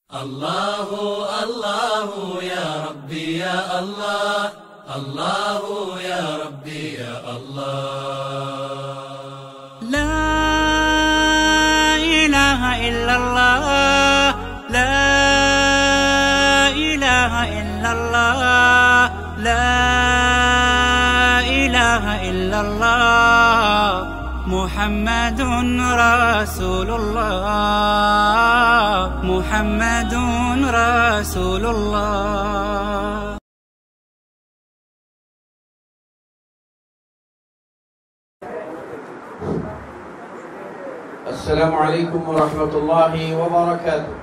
الله الله يا ربي يا الله الله يا ربي يا الله لا إله إلا الله لا إله إلا الله لا إله إلا الله محمد رسول الله محمد رسول الله. السلام عليكم ورحمة الله وبركاته.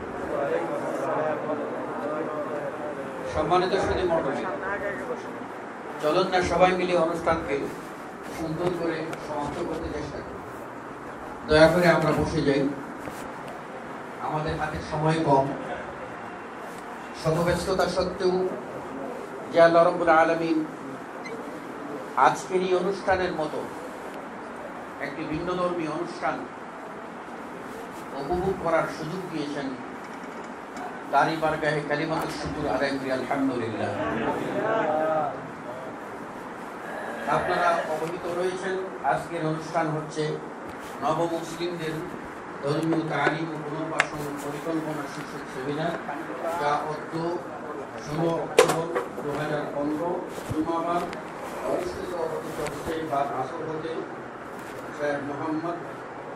সম্মানিত সুধী মণ্ডলী, চলুন না সবাই মিলে অনুষ্ঠানকে সুন্দর করে সমাপ্ত করতে চেষ্টা করি। দয়া করে আমরা বসে যাই, আমাদের হাতে সময় কম। শত ব্যস্ততা সত্ত্বেও যে আল্লাহ রাব্বুল আলামিন আজকের এই অনুষ্ঠানের মতো একটি ভিন্নধর্মী অনুষ্ঠান উপভোগ করার সুযোগ দিয়েছেন, তারই বারগাহে কালিমাতুশ শুকর আদায় করি আলহামদুলিল্লাহ। আপনারা অবহিত রয়েছেন আজকের অনুষ্ঠান হচ্ছে নব মুসলিমদের ধর্মীয় তালিম ও পুনর্বাসন পরিকল্পনা শীর্ষক সেমিনার, যা 16 অক্টোবর 2015 জুমাবার অনুষ্ঠিত হচ্ছে বাদ আসর হতে শেখ মোহাম্মদ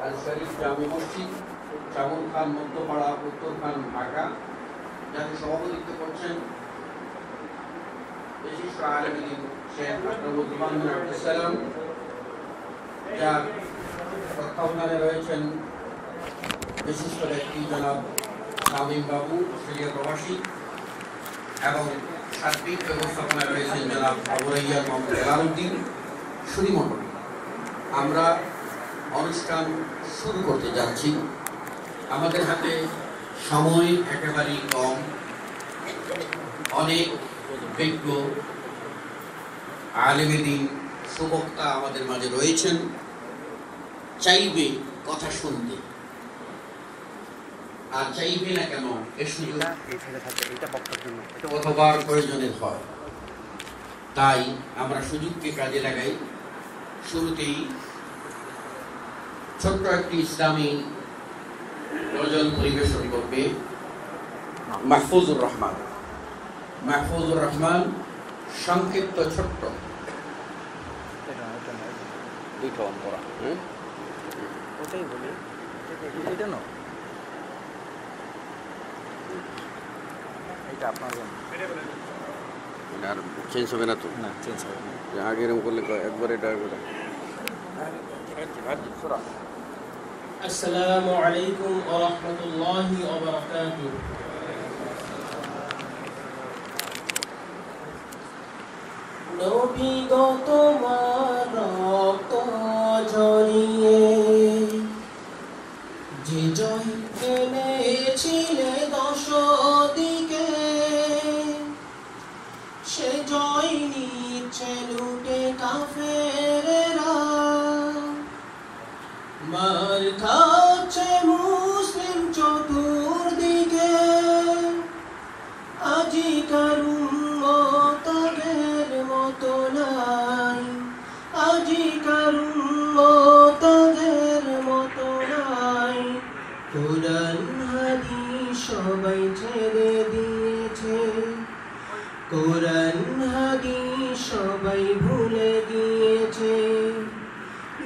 আল শরীফ জামে মসজিদ, চামুল খান মধ্যপাড়া, উত্তরখান, ঢাকা। যাতে সভাপতিত্ব করছেন বিশিষ্ট আলেম শেখ আকরামুজ্জামান বিন আব্দুস সালাম, যার তত্ত্বাবধানে রয়েছেন বিশিষ্ট ব্যক্তি জনাব শামীম বাবু, অস্ট্রেলিয়া প্রবাসী, এবং সার্বিক ব্যবস্থাপনায় রয়েছেন জনাব আবু রাইয়ান মোহাম্মদ জালালউদ্দিন। সুধী মণ্ডলী, আমরা অনুষ্ঠান শুরু করতে যাচ্ছি। আমাদের হাতে সময় একেবারেই কম। অনেক বিজ্ঞ আলেমে দ্বীন সুবক্তা আমাদের মাঝে রয়েছেন, চাইবে কথা শুনতে, আর চাইবে না কেন এর সুযোগ কতবার প্রয়োজনের হয়। তাই আমরা সুযোগকে কাজে লাগাই। শুরুতেই ছোট্ট একটি ইসলামী গজল পরিবেশন করবে মাহফুজুর রহমান। মাহফুজুর রহমান সংক্ষিপ্ত ছোট্ট চেঞ্জ হবে না তো? না, চেঞ্জ হবে না। আগে এরকম করলে একবার এটা আসসালামু আলাইকুম ওয়া রাহমাতুল্লাহি ওয়া বারাকাতুহু। নবী গো তোমার রক্ত ঝরিয়ে যে জয় এনেছিলে দশ দিকে, সে জয় নিচ্ছে লুটে কাফেরেরা, মার খাচ্ছে মুসলিম চতুর্দিকে। আজিকার উম্মত আগের মতো নাই, আজিকার উম্মত আগের মতো নাই। কোরআন হাদিস সবাই ছেড়ে দিয়েছে, কোরআন হাদিস সবাই ভুলে গিয়েছে।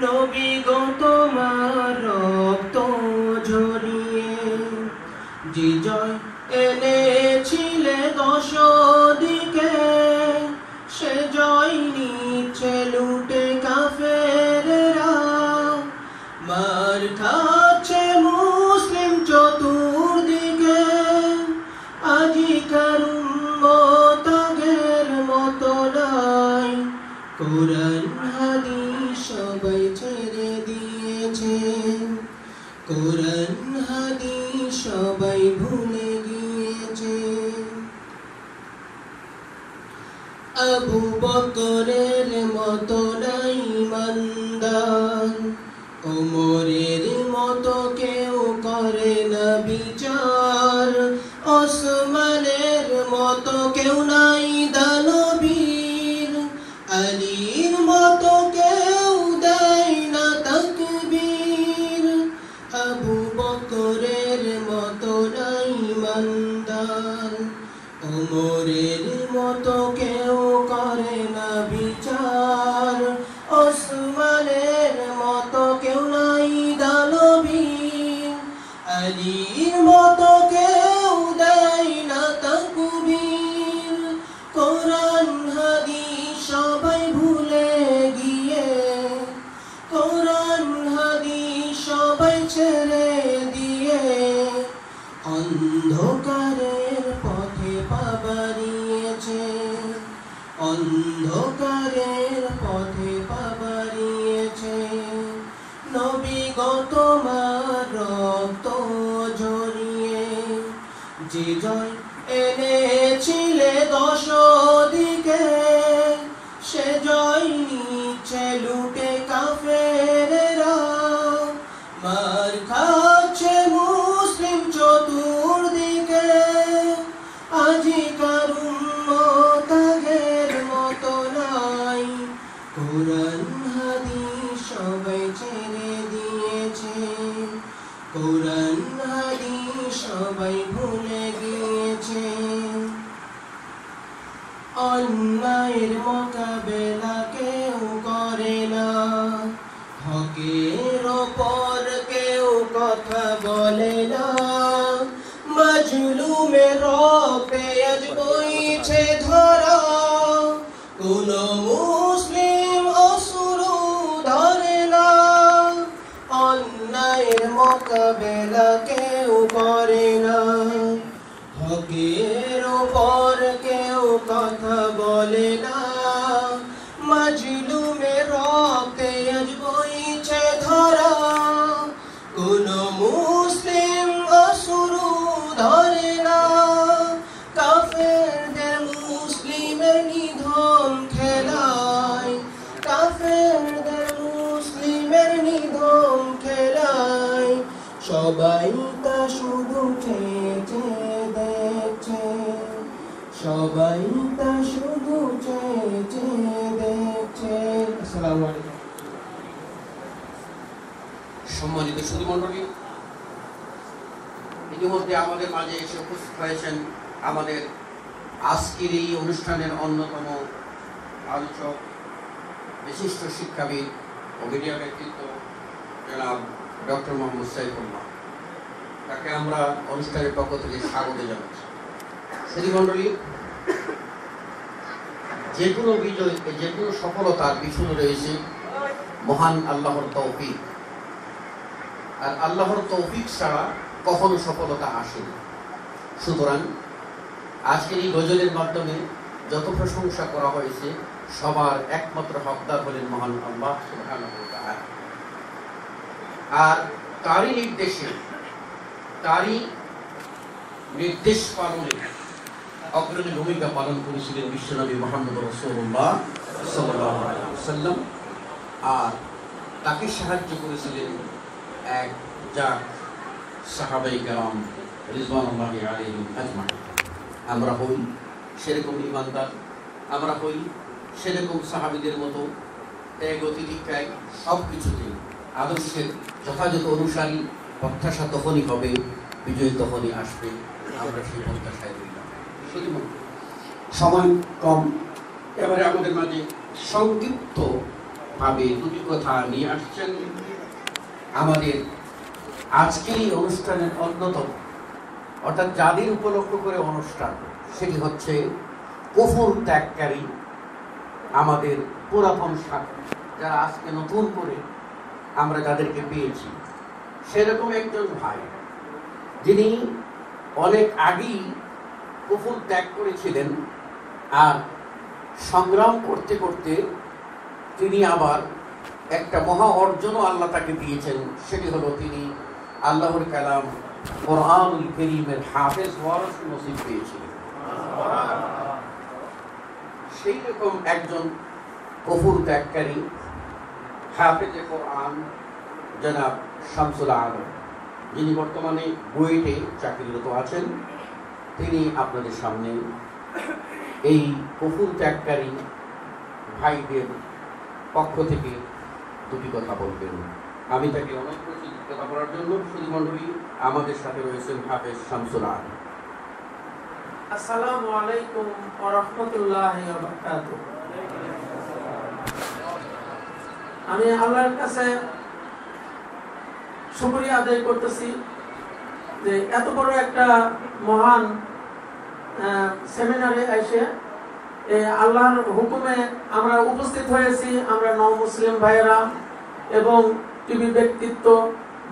নবী গো তোমার রক্ত ঝরিয়ে যে জয় এনেছিলে দশ দিকে, সে জয় নিচ্ছে লুটে কাফেরেরা, মার খাচ্ছে মুসলিম চতুর্দিকে। আজিকার উম্মত আগের মতো নাই, কোরআন হাদিস সবাই ছেড়ে দিয়েছে, কোরআন হাদিস সবাই ভুলে গিয়েছে। আবু বকরের মতো নাই ইমানদার, ওমরের মতো কেউ করে না বিচার, উমরের মতো কেউ করে না বিচার, ওসমানের মতো কেউ নাই দানবীর, আলীর মতো কেউ দেয় না তাকবীর। কোরআন হাদিস সবাই ভুলে গিয়ে, কোরআন হাদিস সবাই ছেড়ে দিয়ে, অন্ধকারের পথে পা বাড়িয়েছে, অন্ধকারের পথে পা বাড়িয়েছে। নবী গো তোমার রক্ত ঝরিয়ে যে জয় এনেছিলে দশ দিকে, সে জয় নিচ্ছে লুটে কাফেরেরা, মার খাচ্ছে মুসলিম চতুর্দিকে। আজিকার উম্মত আগের মতো নাই, কোরআন হাদিস সবাই ছেড়ে দিয়েছে, কোরআন হাদিস সবাই ভুলে গিয়েছে। অন্যায়ের মোকাবেলা কেউ করে না, হকের ওপর কেউ কথা বলে না, মাজলুমের রক্তে আজ বইছে ধরা, কোন মুসলিম অশ্রু ধরে না। অন্যায়ের মোকাবেলা কেউ করে না, হকের ওপর কেউ কথা বলে না, মাজলুমের রক্তে আজ বইছে ধরা, কোন মুসলিম অশ্রু ধরে না। কাফেরদের মুসলিমের নিধন খেলায়, কাফেরদের মুসলিমের নিধন খেলায়, সবাই তা শুধু চেয়ে চেয়ে দেখছে, সবাই তা শুধু চেয়ে চেয়ে দেখছে। আসসালামু আলাইকুম। সম্মানিত সুধীমণ্ডলী, ইতিমধ্যে আমাদের মাঝে এসে উপস্থিত হয়েছেন আমাদের আজকের এই অনুষ্ঠানের অন্যতম আলোচক, বিশিষ্ট শিক্ষাবিদ ও মিডিয়া ব্যক্তিত্ব জনাব ডক্টর মোহাম্মদ সাইফুল্লাহ। তাকে আমরা অনুষ্ঠানের পক্ষ থেকে স্বাগত জানাচ্ছি। সুধীমণ্ডলী, যে কোনো বিজয়, যে কোনো সফলতার পিছনে রয়েছে মহান আল্লাহর তৌফিক, আর আল্লাহর তৌফিক ছাড়া কখনো সফলতা আসেনি। সুতরাং আজকের এই গজলের মাধ্যমে যত প্রশংসা করা হয়েছে, সবার একমাত্র হকদার হলেন মহান আল্লাহ সুবহানাহু ওয়া তাআলা। আর তারই নির্দেশে, তারই নির্দেশ পালনে অগ্রণী ভূমিকা পালন করেছিলেন বিশ্বনবী মুহাম্মদ রাসূলুল্লাহ সাল্লাল্লাহু আলাইহি ওয়াসাল্লাম, আর তাকে সাহায্য করেছিলেন এক যাক সাহাবায়ে কেরাম রিজওয়ানুল্লাহি আলাইহিম আজমাইন। আমরা হই সেরকম ঈমানদার, আমরা হই সেরকম সাহাবীদের মতো ত্যাগ ও তিতিক্ষায় সব কিছুতেই আদর্শের যথাযথ অনুসারী। প্রত্যাশা তখনই হবে, বিজয় তখনই আসবে, আমরা সেই প্রত্যাশায় রইলাম। শুধু সময় কম, এবারে আমাদের মাঝে সংক্ষিপ্তভাবে দুটি কথা নিয়ে আসছেন আমাদের আজকের এই অনুষ্ঠানের অন্যতম, অর্থাৎ যাদের উপলক্ষ করে অনুষ্ঠান, সেটি হচ্ছে কুফর ত্যাগকারী আমাদের পুরাতন সাথী, যারা আজকে নতুন করে আমরা যাদেরকে পেয়েছি। সেরকম একজন ভাই যিনি অনেক আগেই কুফর ত্যাগ করেছিলেন, আর সংগ্রাম করতে করতে তিনি আবার একটা মহা অর্জনও আল্লাহ তাকে দিয়েছেন। সেটি হলো তিনি আল্লাহর কালাম কোরআনুল কারীমের হাফেজ হওয়ার নসিব পেয়েছিলেন। সেই রকম একজন কুফর ত্যাগকারী হাফেজে কোরআন জনাব শামসুল আলম, যিনি বর্তমানে বুয়েটে চাকরিরত আছেন, তিনি আপনাদের সামনে এই কুফর ত্যাগকারী ভাইদের পক্ষ থেকে দুটি কথা বলবেন। আমি তাকে অনুরোধ করছি কথা বলার জন্য। সুধীমণ্ডলী, আমাদের সাথে রয়েছেন হাফেজ শামসুল আলম। আসসালামু আলাইকুম ওয়া রাহমাতুল্লাহি ওয়া বারাকাতুহু। আমি আল্লাহর কাছে শুকরিয়া আদায় করতেছি যে এত বড় একটা মহান সেমিনারে এসে আল্লাহর হুকুমে আমরা উপস্থিত হয়েছি। আমরা নও মুসলিম ভাইয়েরা এবং টিভি ব্যক্তিত্ব,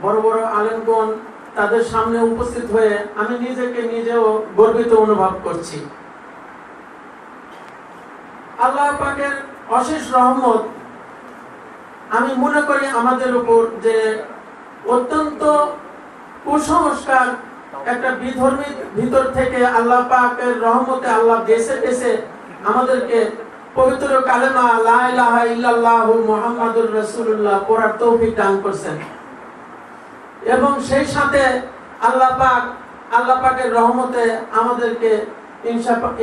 বড় বড় আলেমগণ, তাদের সামনে উপস্থিত হয়ে আমি নিজেও গর্বিত অনুভব করছি। আল্লাহ পাকের অশেষ রহমত আমি মনে করি আমাদের উপর, যে অত্যন্ত কুসংস্কার একটা বিধর্মীর ভিতর থেকে আল্লাহ পাকের রহমতে আল্লাহ দেশে আমাদেরকে পবিত্র কালেমা লা ইলাহা ইল্লাল্লাহু মুহাম্মাদুর রাসূলুল্লাহ পড়ার তৌফিক দান করেছেন। এবং সেই সাথে আল্লাহ পাকের রহমতে আমাদেরকে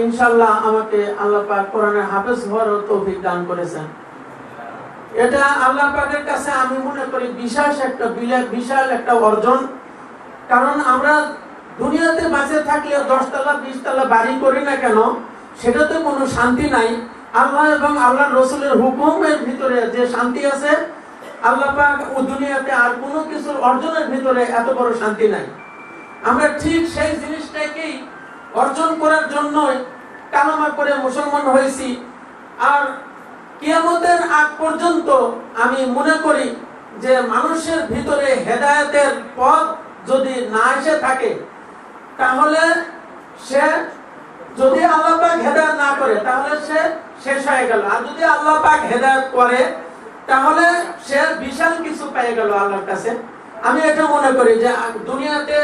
ইনশাআল্লাহ আমাকে আল্লাহ পাক কোরআনের হাফেজ হওয়ার তৌফিক দান করেছেন। এটা আল্লাহ পাকের কাছে আমি মনে করি বিশাল একটা অর্জন। কারণ আমরা দুনিয়াতে বাঁচে থাকলে 10 তলা 20 তলা বাড়ি করি না কেন, সেটাতে কোনো শান্তি নাই। আল্লাহ এবং আল্লাহর রাসূলের হুকুমের ভিতরে যে শান্তি আছে, আল্লাহ পাক ও দুনিয়াতে আর কোনো কিছুর অর্জনের ভিতরে এত বড় শান্তি নাই। আমরা ঠিক সেই জিনিসটাকেই অর্জন করার জন্যই কালেমা করে মুসলমান হয়েছি। আর কিয়ামতের আগ পর্যন্ত আমি মনে করি যে মানুষের ভিতরে হেদায়েতের পথ যদি না এসে থাকে, তাহলে সে যদি আল্লাহ পাক হেদায়েত না করে তাহলে সে শেষ হয়ে গেল। আর যদি আল্লাহ পাক হেদায়েত করে তাহলে সে বিশাল কিছু পেয়ে গেল আল্লাহর কাছে। আমি এটা মনে করি যে দুনিয়াতে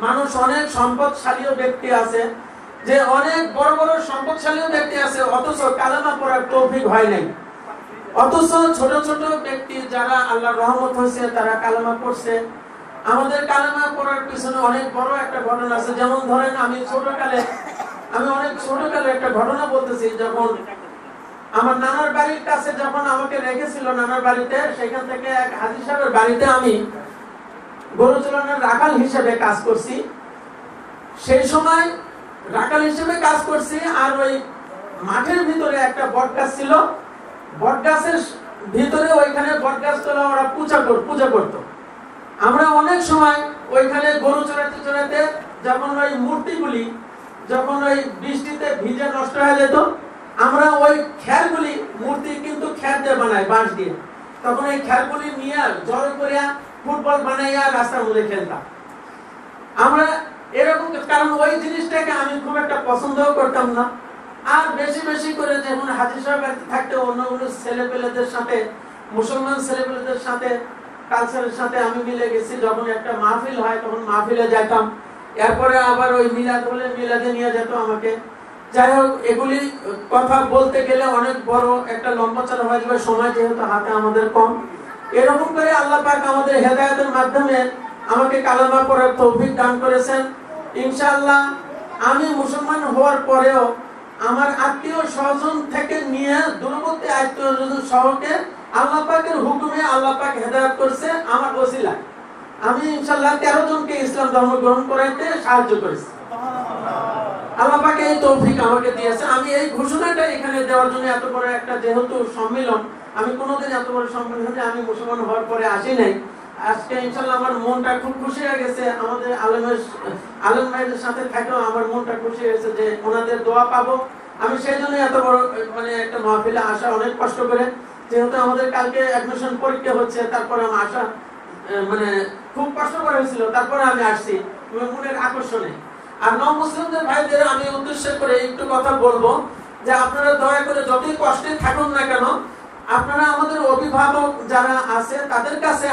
মানুষ অনেক সম্পদশালী ব্যক্তি আছে, যে অনেক বড় বড় সম্পদশালী ব্যক্তি আছে, অথচ কালেমা পড়ার তৌফিক হয় নাই। অথচ ছোট ছোট ব্যক্তি যারা আল্লাহর রহমত হয়েছে তারা কালেমা পড়ছে। আমাদের কালেমা পড়ার পিছনে অনেক বড় একটা ঘটনা আছে। যেমন ধরেন আমি অনেক ছোটকালে একটা ঘটনা বলতেছি। যখন আমার নানার বাড়ির কাছে যখন আমাকে রেখেছিল নানার বাড়িতে, সেখান থেকে এক হাজী সাহেবের বাড়িতে আমি গরু চলানোর রাখাল হিসেবে কাজ করছি। সেই সময় রাখাল হিসেবে কাজ করছি, আর ওই মাঠের ভিতরে একটা বট গাছ ছিল। বট গাছের ভিতরে ওইখানে বট গাছ তোলা ওরা পূজা করতো। আমরা অনেক সময় ওইখানে গরু চড়াতে যখন ওই মূর্তিগুলি যখন ওই বৃষ্টিতে ভিজে নষ্ট হয়ে যেত, আমরা ওই খেরগুলি, মূর্তি কিন্তু খের দিয়ে বানায়, বাঁশ দিয়ে, তখন ওই খেরগুলি নিয়ে জড়ো করে ফুটবল বানাইয়া রাস্তার মধ্যে খেলতাম আমরা এরকম। কারণ ওই জিনিসটাকে আমি খুব একটা পছন্দও করতাম না। আর বেশি করে যখন হাজী সাহেব থাকতে অন্য ছেলেপেলেদের সাথে, মুসলমান ছেলেপেলেদের সাথে, কালচারের সাথে আমি মিলে গেছি। যখন একটা মাহফিল হয় তখন মাহফিলে যেতাম। এরপরে আবার ওই মিলাদ হলে মিলাদে নিয়ে যেত আমাকে। যাই হোক, এগুলি কথা বলতে গেলে অনেক বড় একটা লম্বা চড়া হয়ে যাবে, সময় যেহেতু হাতে আমাদের কম। এরকম করে আল্লাহ পাক আমাদের হেদায়েতের মাধ্যমে আমাকে কালেমা পড়ার তৌফিক দান করেছেন। ইনশাআল্লাহ আমি মুসলমান হওয়ার পরেও আমার আত্মীয় স্বজন থেকে নিয়ে দূরবর্তী আত্মীয় স্বজন সহকে আল্লাহ পাকের হুকুমে আল্লাহ পাক হেদায়েত করছে আমার ওসিলায়। আমি ইনশাআল্লাহ 13 জনকে ইসলাম ধর্ম গ্রহণ করাইতে সাহায্য করেছি। আল্লাহ পাক এই তৌফিক আমাকে দিয়েছে। আমি এই ঘোষণাটা এখানে দেওয়ার জন্য এত বড় একটা যেহেতু সম্মেলন, আমি কোনোদিন এত বড় সম্মেলনে আমি মুসলমান হওয়ার পরে আসি নাই। আজকে ইনশাআল্লাহ আমার মনটা খুব খুশি হয়ে গেছে। আমাদের আলেম ভাইদের সাথে থাকলেও আমার মনটা খুশি হয়েছে যে ওনাদের দোয়া পাবো। আমি সেই জন্য এত বড় একটা মাহফিলে আসা অনেক কষ্ট করে, যেহেতু আমাদের কালকে অ্যাডমিশন পরীক্ষা হচ্ছে, তারপরে আমি আসা খুব কষ্ট করে হয়েছিল, তারপরে আমি আসছি মনের আকর্ষণে। আর নও মুসলিমদের ভাইদের আমি উদ্দেশ্য করে একটু কথা বলবো যে আপনারা দয়া করে যতই কষ্টে থাকুন না কেন, আপনারা আমাদের অভিভাবক যারা আছে তাদের কাছে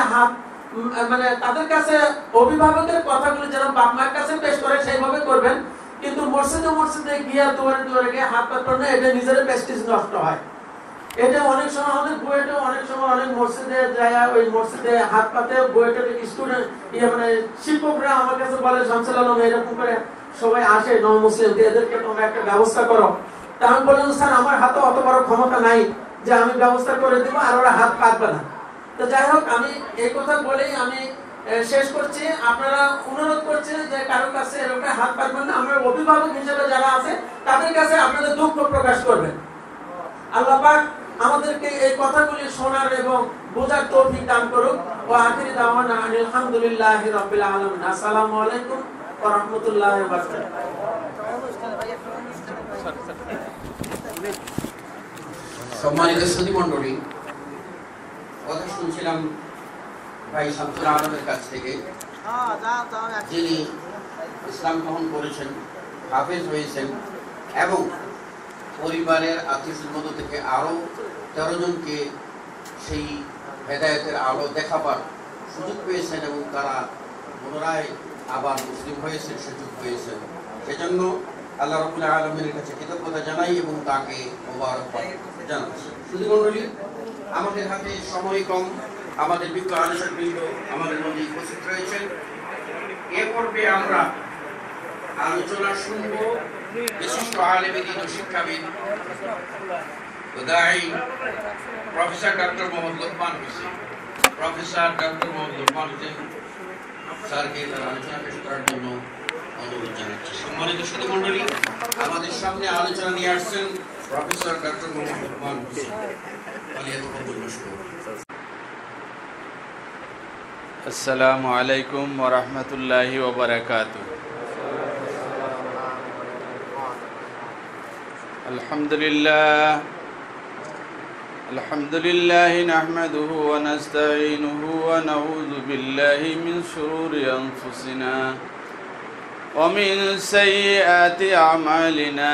তাদের কাছে অভিভাবকের কথাগুলো যেন বাপ মায়ের কাছে পেশ করে সেইভাবে করবেন। কিন্তু মসজিদে গিয়ে দুয়ারে গিয়ে হাত পাতবেন না, এটা নিজের প্রেস্টিজ নষ্ট হয়। এটা অনেক সময় আমাদের বুয়েটে অনেক সময় অনেক মসজিদে যায়, ওই মসজিদে হাত পাতে বুয়েটের স্টুডেন্ট শিক্ষকরা আমার কাছে বলে, শামসুল আলম এরকম করে সবাই আসে নও মুসলিম, এদেরকে তোমরা একটা ব্যবস্থা করো। তা আমি বললাম, স্যার আমার হাতে অত বড় ক্ষমতা নাই যে আমি ব্যবস্থা করে দিব আর ওরা হাত পাতবে না। তো যাই হোক, আমি এই কথা বলেই আমি শেষ করছি। আপনারা অনুরোধ করছি যে কারো কাছে এরকম হাত পাতবেন না। আমরা অভিভাবক হিসেবে যারা আছে তাদের কাছে আপনাদের দুঃখ প্রকাশ করবেন। আল্লাহ পাক আমাদেরকে এই কথাগুলি শোনার এবং বোঝার তৌফিক দান করুক। ওয়া আখিরি দাওয়ানা আলহামদুলিল্লাহি রাব্বিল আলামিন। আসসালামু আলাইকুম ওয়া রাহমাতুল্লাহি ওয়া বারাকাতুহু। সম্মানিত সুধী মণ্ডলী, কথা শুনছিলাম ভাই শামসুল আলমের কাছ থেকে, যিনি ইসলাম গ্রহণ করেছেন, হাফেজ হয়েছেন এবং পরিবারের আত্মীয়দের মধ্য থেকে আরও 13 জনকে সেই হেদায়েতের আলো দেখাবার সুযোগ পেয়েছেন এবং তারা পুনরায় আবার মুসলিম হয়েছেন, সুযোগ পেয়েছেন। সেজন্য আল্লাহ রাব্বুল আলামিনের কাছে কৃতজ্ঞতা জানাই এবং তাকে মোবারকবাদ জানাচ্ছি। সুধী মণ্ডলী, আমাদের হাতে সময় কম, আমাদের বিজ্ঞ আলোচকবৃন্দ আমাদের মধ্যে উপস্থিত রয়েছেন। এ পর্বে আমরা আলোচনা শুনব বিশিষ্ট আলেম দ্বীন ও শিক্ষাবিদ দাঈ professor doctor Mohammad Lokman Hossain. Professor doctor Mohammad Lokman Hossain স্যারকে তার আলোচনা পেশ করার জন্য অনুরোধ জানাচ্ছি। সম্মানিত সুধী মণ্ডলী, আমাদের সামনে আলোচনা নিয়ে আসছেন প্রফেসর ডক্টর মোহাম্মদ লোকমান হোসেন। আসসালামু আলাইকুম ওয়া রাহমাতুল্লাহি ওয়া বারাকাতুহু। আলহামদুলিল্লাহ নাহমাদুহু ওয়া নাস্তাঈনুহু ওয়া নাউযু বিল্লাহি মিন শুরুরি আনফুসিনা ওয়া মিন সাইয়্যাতি আ'মালিনা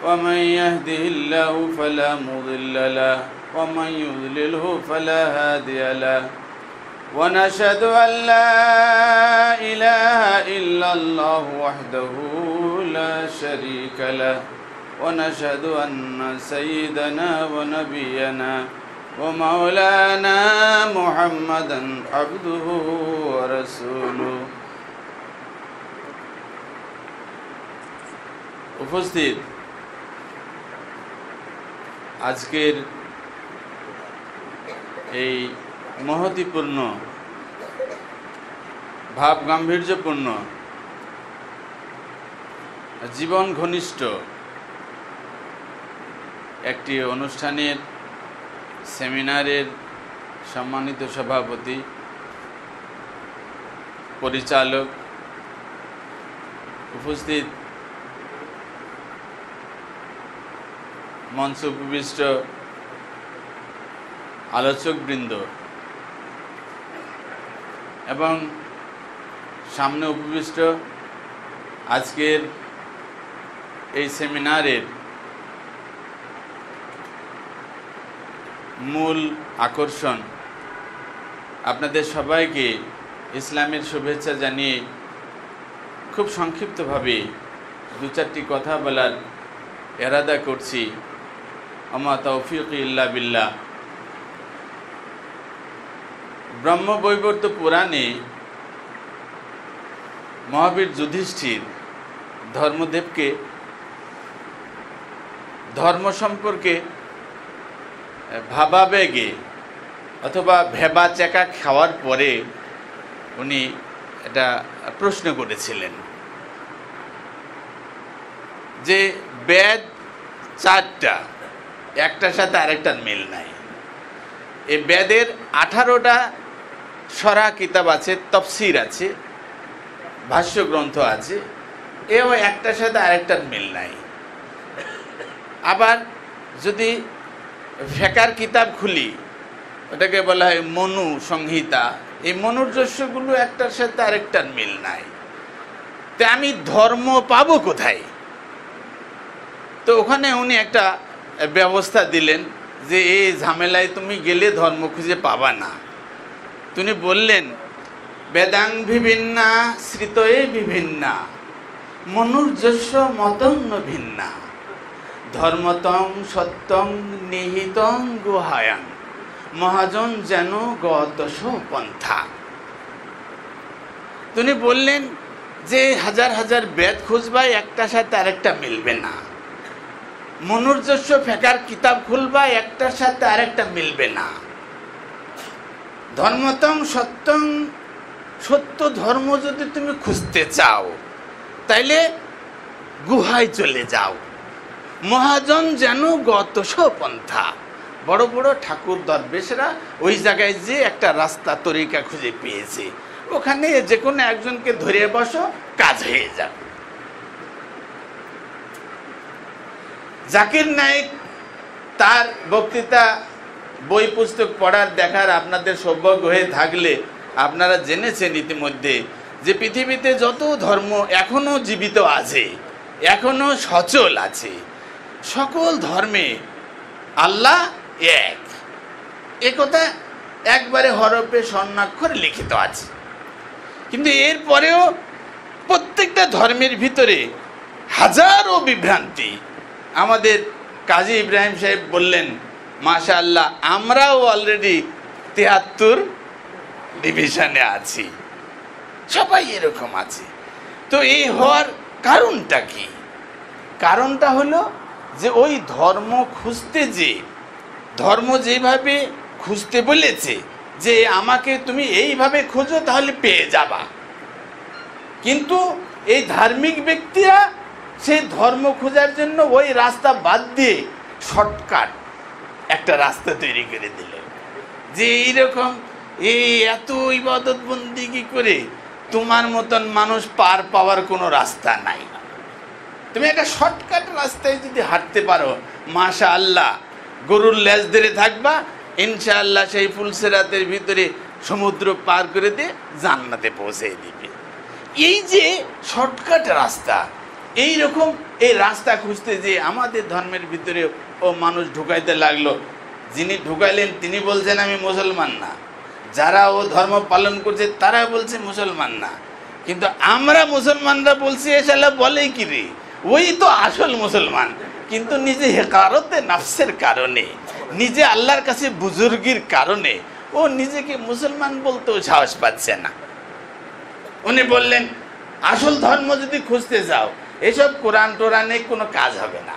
ওয়া মান ইয়াহদিহিল্লাহু ফালা মুদিল্লা লাহু ওয়া মান ইউদ্লিলহু ফালা হাদিয়া লাহু। ونشهد أن لا إله إلا الله وحده لا شريك له ونشهد أن سيدنا ونبينا ومولانا محمدا عبده ورسوله। উপস্থিত আজকের এই মহতিপূর্ণ ভাব গাম্ভীর্যপূর্ণ জীবন ঘনিষ্ঠ একটি অনুষ্ঠানের সেমিনারের সম্মানিত সভাপতি, পরিচালক, উপস্থিত মঞ্চ উপবিষ্ট আলোচকবৃন্দ এবং সামনে উপবিষ্ট আজকের এই সেমিনারের মূল আকর্ষণ, আপনাদের সবাইকে ইসলামের শুভেচ্ছা জানিয়ে খুব সংক্ষিপ্তভাবে 2-4টি কথা বলার এরাদা করছি। আমা তৌফিক ইল্লা বিল্লাহ। ব্রহ্মবৈবর্ত পুরাণে মহাবীর যুধিষ্ঠির ধর্মদেবকে ধর্ম সম্পর্কে ভাবাবেগে অথবা ভেবা চেকা খাওয়ার পরে উনি এটা প্রশ্ন করেছিলেন যে বেদ 4টা, একটার সাথে আরেকটার মিল নাই। এই বেদের 18টা সরা কিতাব আছে, তফসির আছে, ভাষ্য গ্রন্থ আছে, এও একটার সাথে আরেকটার মিল নাই। আবার যদি ফেকার কিতাব খুলি, ওটাকে বলা হয় মনু সংহিতা, এই মনুর যস্যগুলো একটার সাথে আরেকটার মিল নাই। তা আমি ধর্ম পাবো কোথায়? তো ওখানে উনি একটা ব্যবস্থা দিলেন যে এই ঝামেলায় তুমি গেলে ধর্ম খুঁজে পাবা না। তিনি বললেন বেদাং বিভিন্না শ্রিতয়ে বিভিন্না মনুর্যস্য মতং ভিন্না ধর্মতং সত্যং নিহিতং গুহায়াং মহাজন যেন গতস পন্থা। তিনি বললেন যে হাজার হাজার বেদ খুঁজবা, একটার সাথে আরেকটা মিলবে না। মনুর্যস্য ফেকার কিতাব খুলবা, একটার সাথে আরেকটা মিলবে না। ধর্মতং সত্যং সত্য ধর্ম যদি তুমি খুঁজতে চাও তাইলে গুহায় চলে যাও। মহাজন যেন গত পন্থা, বড় বড় ঠাকুর দরবেশরা ওই জায়গায় যে একটা রাস্তা তরিকা খুঁজে পেয়েছে, ওখানে যে কোনো একজনকে ধরে বসো, কাজ হয়ে যাবে। জাকির নায়েক তার বক্তৃতা বই পুস্তক পড়ার দেখার আপনাদের সৌভাগ্য হয়ে থাকলে আপনারা জেনেছেন ইতিমধ্যে যে পৃথিবীতে যত ধর্ম এখনো জীবিত আছে, এখনো সচল আছে, সকল ধর্মে আল্লাহ এক, একথা একবারে হরফে স্বর্ণাক্ষরে লিখিত আছে। কিন্তু এরপরেও প্রত্যেকটা ধর্মের ভিতরে হাজারো বিভ্রান্তি। আমাদের কাজী ইব্রাহিম সাহেব বললেন, মাশাআল্লাহ, আমরাও অলরেডি ৭৩ ডিভিশনে আছি, সবাই এরকম আছে। তো এই হওয়ার কারণটা কি? কারণটা হলো যে ওই ধর্ম খুঁজতে, যে ধর্ম যেভাবে খুঁজতে বলেছে যে আমাকে তুমি এইভাবে খোঁজো তাহলে পেয়ে যাবা, কিন্তু এই ধার্মিক ব্যক্তিরা সেই ধর্ম খোঁজার জন্য ওই রাস্তা বাদ দিয়ে শর্টকাট একটা রাস্তা তৈরি করে দিল যে এইরকম এই এত ইবাদত বন্দিগি করে তোমার মতন মানুষ পার পাওয়ার কোনো রাস্তা নাই। তুমি একটা শর্টকাট রাস্তায় যদি হাঁটতে পারো, মাশাআল্লাহ, গরুর লেজ ধরে থাকবা, ইনশাআল্লাহ সেই ফুলসেরাতের ভিতরে সমুদ্র পার করে দিয়ে জান্নাতে পৌঁছে দিবে। এই যে শর্টকাট রাস্তা, এই রকম এই রাস্তা খুঁজতে যে আমাদের ধর্মের ভিতরে ও মানুষ ঢুকাইতে লাগলো। যিনি ঢুকাইলেন তিনি বলছেন আমি মুসলমান না, যারা ও ধর্ম পালন করছে তারা বলছে মুসলমান না, কিন্তু আমরা মুসলমানরা বলছি এসালা বলে কি রে, ওই তো আসল মুসলমান, কিন্তু নিজে হেকারতে নাফসের কারণে, নিজে আল্লাহর কাছে বুজুর্গির কারণে ও নিজেকে মুসলমান বলতেও সাহস পাচ্ছে না। উনি বললেন আসল ধর্ম যদি খুঁজতে যাও এসব কোরআন টোরানে কোনো কাজ হবে না,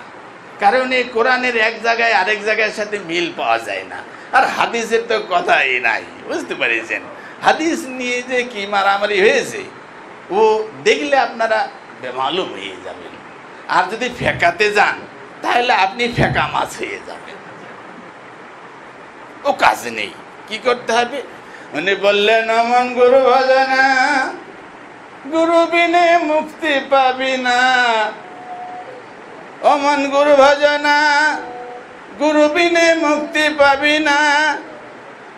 কারণ এই কোরআনের এক জায়গায় আরেক জায়গার সাথে মিল পাওয়া যায় না, আর হাদিসের তো কথাই নাই, বুঝতে পারছেন। হাদিস নিয়ে যে কি মারামারি হয়েছে ও দেখলে আপনারা বেমালুম হয়ে যাবেন, আর যদি ফেকাতে যান তাহলে আপনি ফেকা মাছ হয়ে যাবেন। ও কাজ নেই, কি করতে হবে? উনি বললেন অমন গুরু ভজনা, গুরু বিনে মুক্তি পাবি না, অমন গুরু ভজনা, গুরু বিনে মুক্তি পাবি না,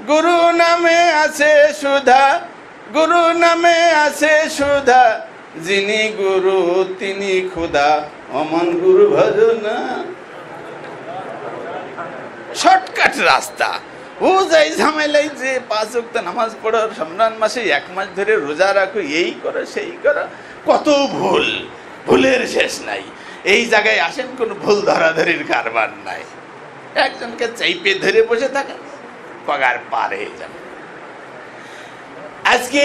গুরু নামে আছে সুধা, গুরু নামে আছে সুধা, যিনি গুরু তিনি খুদা, অমন গুরু ভজনা। শর্টকাট রাস্তা। ও যাই ঝামেলাই যে ৫ ওয়াক্ত নামাজ পড়ো, রমজান মাসে ১ মাস ধরে রোজা রাখো, এই করো সেই করো, কত ভুল, ভুলের শেষ নাই। এই জায়গায় আসেন কোনো ভুল ধরাধরির কারবার নাই, একজনকে চাইপে ধরে বসে থাকে, পগার পার হয়ে যাবে। আজকে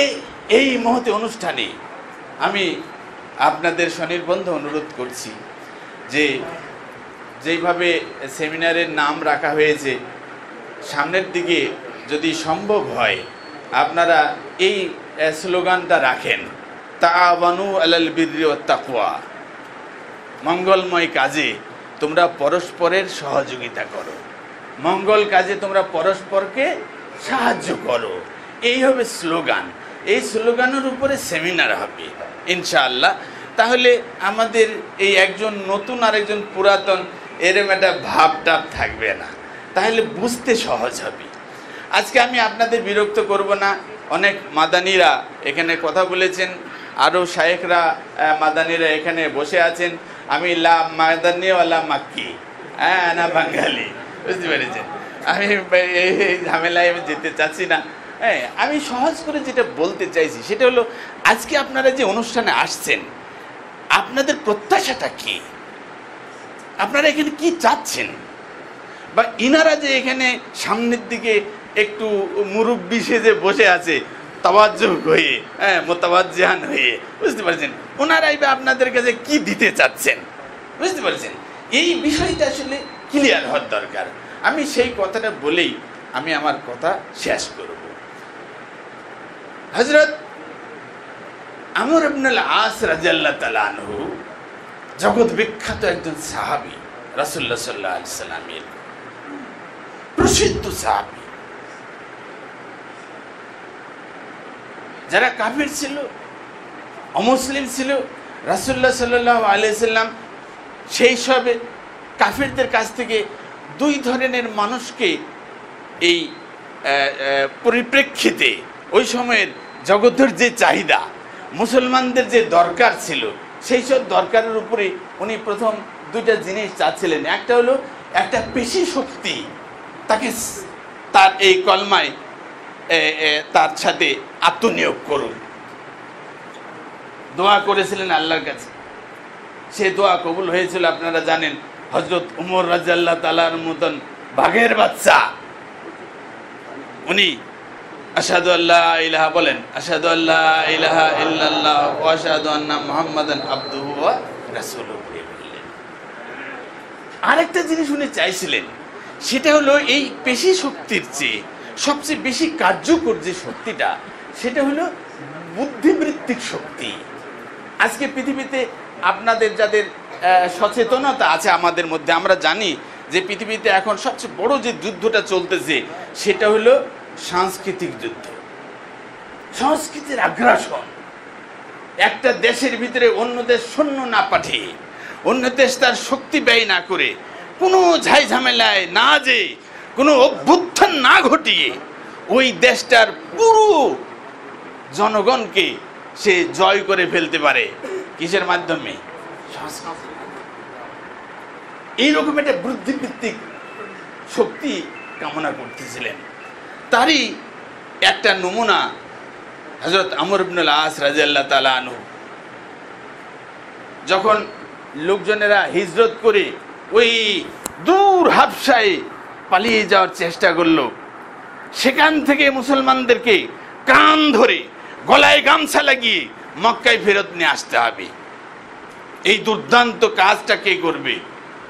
এই মুহূর্তে অনুষ্ঠানে আমি আপনাদের স্বনির্বন্ধ অনুরোধ করছি যে যেইভাবে সেমিনারের নাম রাখা হয়েছে, সামনের দিকে যদি সম্ভব হয় আপনারা এই স্লোগানটা রাখেন, তাআওয়ানু আলাল বিররি ওয়াত তাকওয়া, মঙ্গলময় কাজে তোমরা পরস্পরের সহযোগিতা করো, মঙ্গল কাজে তোমরা পরস্পরকে সাহায্য করো, এই হবে স্লোগান। এই স্লোগানের উপরে সেমিনার হবে ইনশাআল্লাহ। তাহলে আমাদের এই একজন নতুন আর একজন পুরাতন এরকম একটা ভাবটাপ থাকবে না, তাহলে বুঝতে সহজ হবে। আজকে আমি আপনাদের বিরক্ত করব না, অনেক মাদানীরা এখানে কথা বলেছেন, আরও শায়েখরা মাদানীরা এখানে বসে আছেন। আমি লা মাদানীওয়ালা মাক্কি, হ্যাঁ না বাঙালি, বুঝতে পেরেছেন। আমি এই ঝামেলায় আমি যেতে চাচ্ছি না। হ্যাঁ, আমি সহজ করে যেটা বলতে চাইছি সেটা হলো, আজকে আপনারা যে অনুষ্ঠানে আসছেন আপনাদের প্রত্যাশাটা কি, আপনারা এখানে কি চাচ্ছেন, বা ইনারা যে এখানে সামনের দিকে একটু মুরব্বি সেজে বসে আছে তাওয়াজ্জুহ হয়ে, হ্যাঁ মোতাওয়াজ্জিহান হয়ে, বুঝতে পারছেন, ওনারাই বা আপনাদের কাছে কি দিতে চাচ্ছেন, বুঝতে পারছেন। এই বিষয়টা আসলে ক্লিয়ার হওয়ার দরকার। আমি সেই কথাটা বলেই আমি আমার কথা শেষ করব। হযরত আমর ইবনুল আস রাদিয়াল্লাহু তাআলা আনহু জগৎ বিখ্যাত একজন সাহাবী, রাসূলুল্লাহ সাল্লাল্লাহু আলাইহি সাল্লামের প্রসিদ্ধ সাহাবী। যারা কাফির ছিল, অমুসলিম ছিল, রাসূলুল্লাহ সাল্লাল্লাহু আলাইহি সাল্লাম সেই সব কাফিরদের কাছ থেকে দুই ধরনের মানুষকে এই পরিপ্রেক্ষিতে ওই সময়ের জগতের যে চাহিদা, মুসলমানদের যে দরকার ছিল, সেই সব দরকারের উপরে উনি প্রথম দুইটা জিনিস চাচ্ছিলেন। একটা হলো একটা পেশি শক্তি, তাকে তার এই কলমায় তার সাথে আত্মনিয়োগ করুন। দোয়া করেছিলেন আল্লাহর কাছে, সে দোয়া কবুল হয়েছিল। আপনারা জানেন হযরত উমর রাদিয়াল্লাহু তাআলার মতন বাঘের বাচ্চা উনি আশহাদু আল্লা ইলাহা বলেন, আশহাদু আল্লা ইলাহা ইল্লাল্লাহ ওয়া আশহাদু আন্না মুহাম্মাদান আবদুহু ওয়া রাসূলুহু বললেন। আরেকটা জিনিস উনি চাইছিলেন, সেটা হলো এই পেশি শক্তির চেয়ে সবচেয়ে বেশি কার্যকর যে শক্তিটা, সেটা হলো বুদ্ধিবৃত্তিক শক্তি। আজকে পৃথিবীতে আপনাদের যাদের সচেতনতা আছে আমাদের মধ্যে, আমরা জানি যে পৃথিবীতে এখন সবচেয়ে বড় যে যুদ্ধটা চলতেছে সেটা হলো সাংস্কৃতিক যুদ্ধ, সংস্কৃতির আগ্রাসন। একটা দেশের ভিতরে অন্য দেশ সৈন্য না পাঠিয়ে, অন্য দেশ তার শক্তি ব্যয় না করে, কোনো ঝাই ঝামেলায় না যে, কোনো অভ্যুত্থান না ঘটিয়ে ওই দেশটার পুরো জনগণকে সে জয় করে ফেলতে পারে। কিসের মাধ্যমে? সংস্কৃতি। এইরকম একটা বুদ্ধিবৃত্তিক শক্তি কামনা করতেছিলেন। তারই একটা নমুনা হযরত আমর ইবনুল আস রাদিয়াল্লাহু তাআলা আনহু যখন লোকজনেরা হিজরত করে ওই দূর হাবশায় পালিয়ে যাওয়ার চেষ্টা করলো, সেখান থেকে মুসলমানদেরকে কান ধরে গলায় গামছা লাগিয়ে মক্কায় ফেরত নিয়ে আসতে হবে। এই দুর্দান্ত কাজটা কে করবে?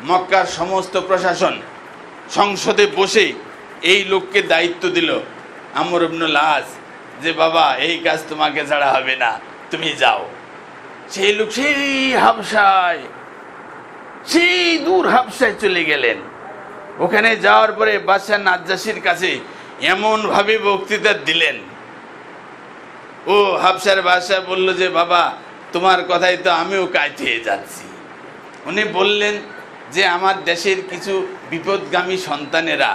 মক্কার সমস্ত প্রশাসন সংসদে বসে এই লোককে দায়িত্ব দিল আমর ইবনুল আস, যে বাবা এই কাজ তোমাকে ছাড়া হবে না, তুমি যাও। সেই লোক সেই হাবশায়, সেই দূর হাবশায় চলে গেলেন। ওখানে যাওয়ার পরে বাদশাহ নাজ্জাশীর কাছে এমন ভাবে বক্তৃতা দিলেন, ও হাবশার বাদশাহ বলল যে বাবা তোমার কথাই তো আমিও কায়িত হয়ে যাচ্ছি। উনি বললেন যে আমার দেশের কিছু বিপদগামী সন্তানেরা,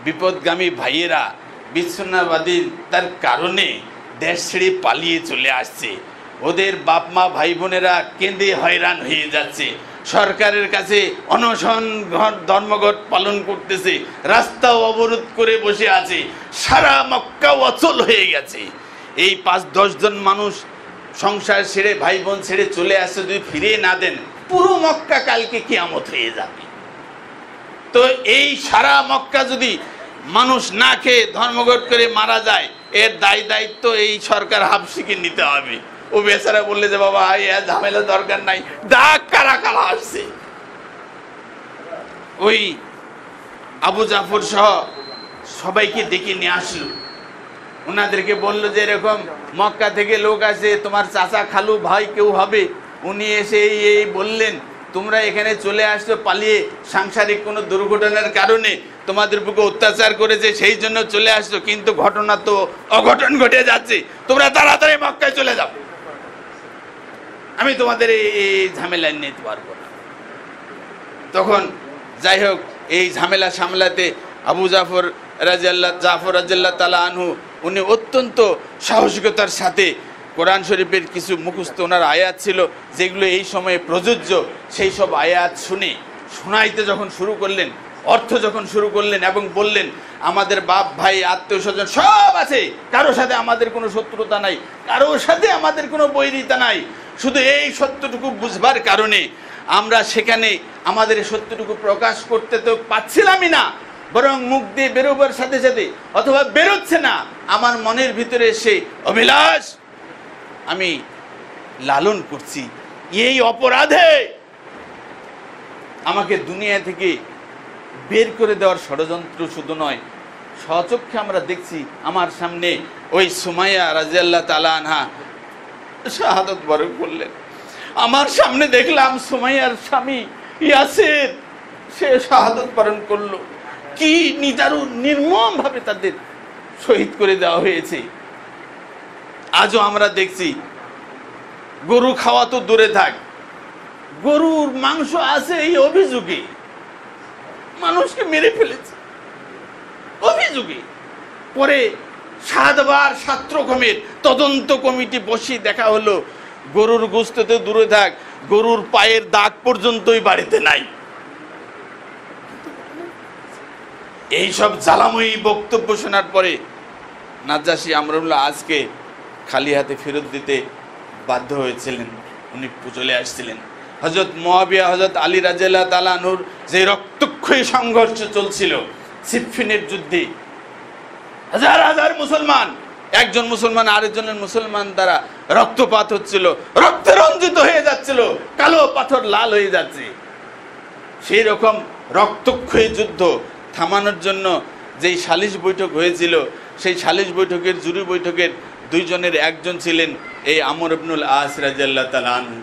বিপদগামী ভাইয়েরা বিচ্ছিন্নতাবাদীর তার কারণে দেশ ছেড়ে পালিয়ে চলে আসছে। ওদের বাপ মা ভাই বোনেরা কেঁদে হয়রান হয়ে যাচ্ছে, সরকারের কাছে অনশন ধর্মঘট পালন করতেছে, রাস্তাও অবরোধ করে বসে আছে, সারা মক্কা অচল হয়ে গেছে। এই 5-10 জন মানুষ সংসার ছেড়ে ভাই বোন ছেড়ে চলে আসছে, যদি ফিরে না দেন পুরো মক্কা কালকে কিয়ামত হয়ে যাবে। তো এই সারা মক্কা যদি মানুষ না খেয়ে ধর্মঘট করে মারা যায়, এর দায়িত্ব এই সরকার হাবশিকে নিতে হবে। ও বেচারা বললে যে বাবা এই ঝামেলা দরকার নাই, ডাক কারা কারা আসছে। ওই আবু জাফর সহ সবাইকে ডেকে নিয়ে আসলো, ওনাদেরকে বললো যে এরকম মক্কা থেকে লোক আসে, তোমার চাচা খালু ভাই কেউ হবে। উনি এসে এই বললেন তোমরা এখানে চলে আসছো পালিয়ে, সাংসারিক কোনো দুর্ঘটনার কারণে তোমাদের বুকে অত্যাচার করেছে, সেই জন্য চলে আসছো, কিন্তু ঘটনা তো অঘটন ঘটে যাচ্ছে, তোমরা তাড়াতাড়ি মক্কায় চলে যাও, আমি তোমাদের এই ঝামেলা নিতে পারবো না। তখন যাই হোক এই ঝামেলা সামলাতে আবু জাফর রাদিয়াল্লাহু তাআলা আনহু উনি অত্যন্ত সাহসিকতার সাথে কোরআন শরীফের কিছু মুখস্থ ওনার আয়াত ছিল যেগুলো এই সময়ে প্রযোজ্য, সেই সব আয়াত শোনাইতে যখন শুরু করলেন, অর্থ যখন শুরু করলেন এবং বললেন আমাদের বাপ ভাই আত্মীয় স্বজন সব আছে, কারোর সাথে আমাদের কোনো শত্রুতা নাই, কারোর সাথে আমাদের কোনো বৈরিতা নাই, শুধু এই সত্যটুকু বুঝবার কারণে আমরা সেখানে আমাদের সত্যটুকু প্রকাশ করতে তো পাচ্ছিলামই না, বরং মুখ দিয়ে বেরোবার সাথে সাথে অথবা বেরোচ্ছে না, আমার মনের ভিতরে সেই অভিলাষ আমি লালন করছি। এই অপরাধে আমাকে দুনিয়া থেকে বের করে দেওয়ার ষড়যন্ত্র শুধু নয়, স্বচক্ষে আমরা দেখছি আমার সামনে ওই সুমাইয়া রাদিয়াল্লাহু তাআলা আনহা শাহাদাত বরণ করলেন। আমার সামনে দেখলাম সুমাইয়ার স্বামী ইয়াসির, সে শাহাদাত বরণ করলো। কি নিদারুণ নির্মম ভাবে তাদের শহীদ করে দেওয়া হয়েছে। আজও আমরা দেখছি, গরু খাওয়া তো দূরে থাক, গরুর মাংস আছে এই অভিযোগে মানুষকে মেরে ফেলেছে, অভিযোগে। পরে 7 বার ছাত্রকমের তদন্ত কমিটি বসিয়ে দেখা হলো গরুর গোশত তো দূরে থাক, গরুর পায়ের দাগ পর্যন্তই বাড়িতে নাই। এইসব জ্বালাময়ী বক্তব্য শোনার পরে নাজ্জাশী আমরুল্লাহ আজকে খালি হাতে ফেরত দিতে বাধ্য হয়েছিলেন। উনি চলে আসছিলেন। হযরত মুআবিয়া, হযরত আলী রাদিয়াল্লাহু তাআলা আনহুর যে রক্তক্ষয়ী সংঘর্ষ চলছিল সিফফিনের যুদ্ধে, হাজার হাজার মুসলমান, একজন মুসলমান আরেকজনের মুসলমান দ্বারা রক্তপাত হচ্ছিল, রক্তে রঞ্জিত হয়ে যাচ্ছিল, কালো পাথর লাল হয়ে যাচ্ছে। সেই রকম রক্তক্ষয়ী যুদ্ধ থামানোর জন্য যেই সালিশ বৈঠক হয়েছিল, সেই সালিশ বৈঠকের জুরি বৈঠকের 2 জনের একজন ছিলেন এই আমর ইবনুল আস রাদিয়াল্লাহু তাআলা আনহু,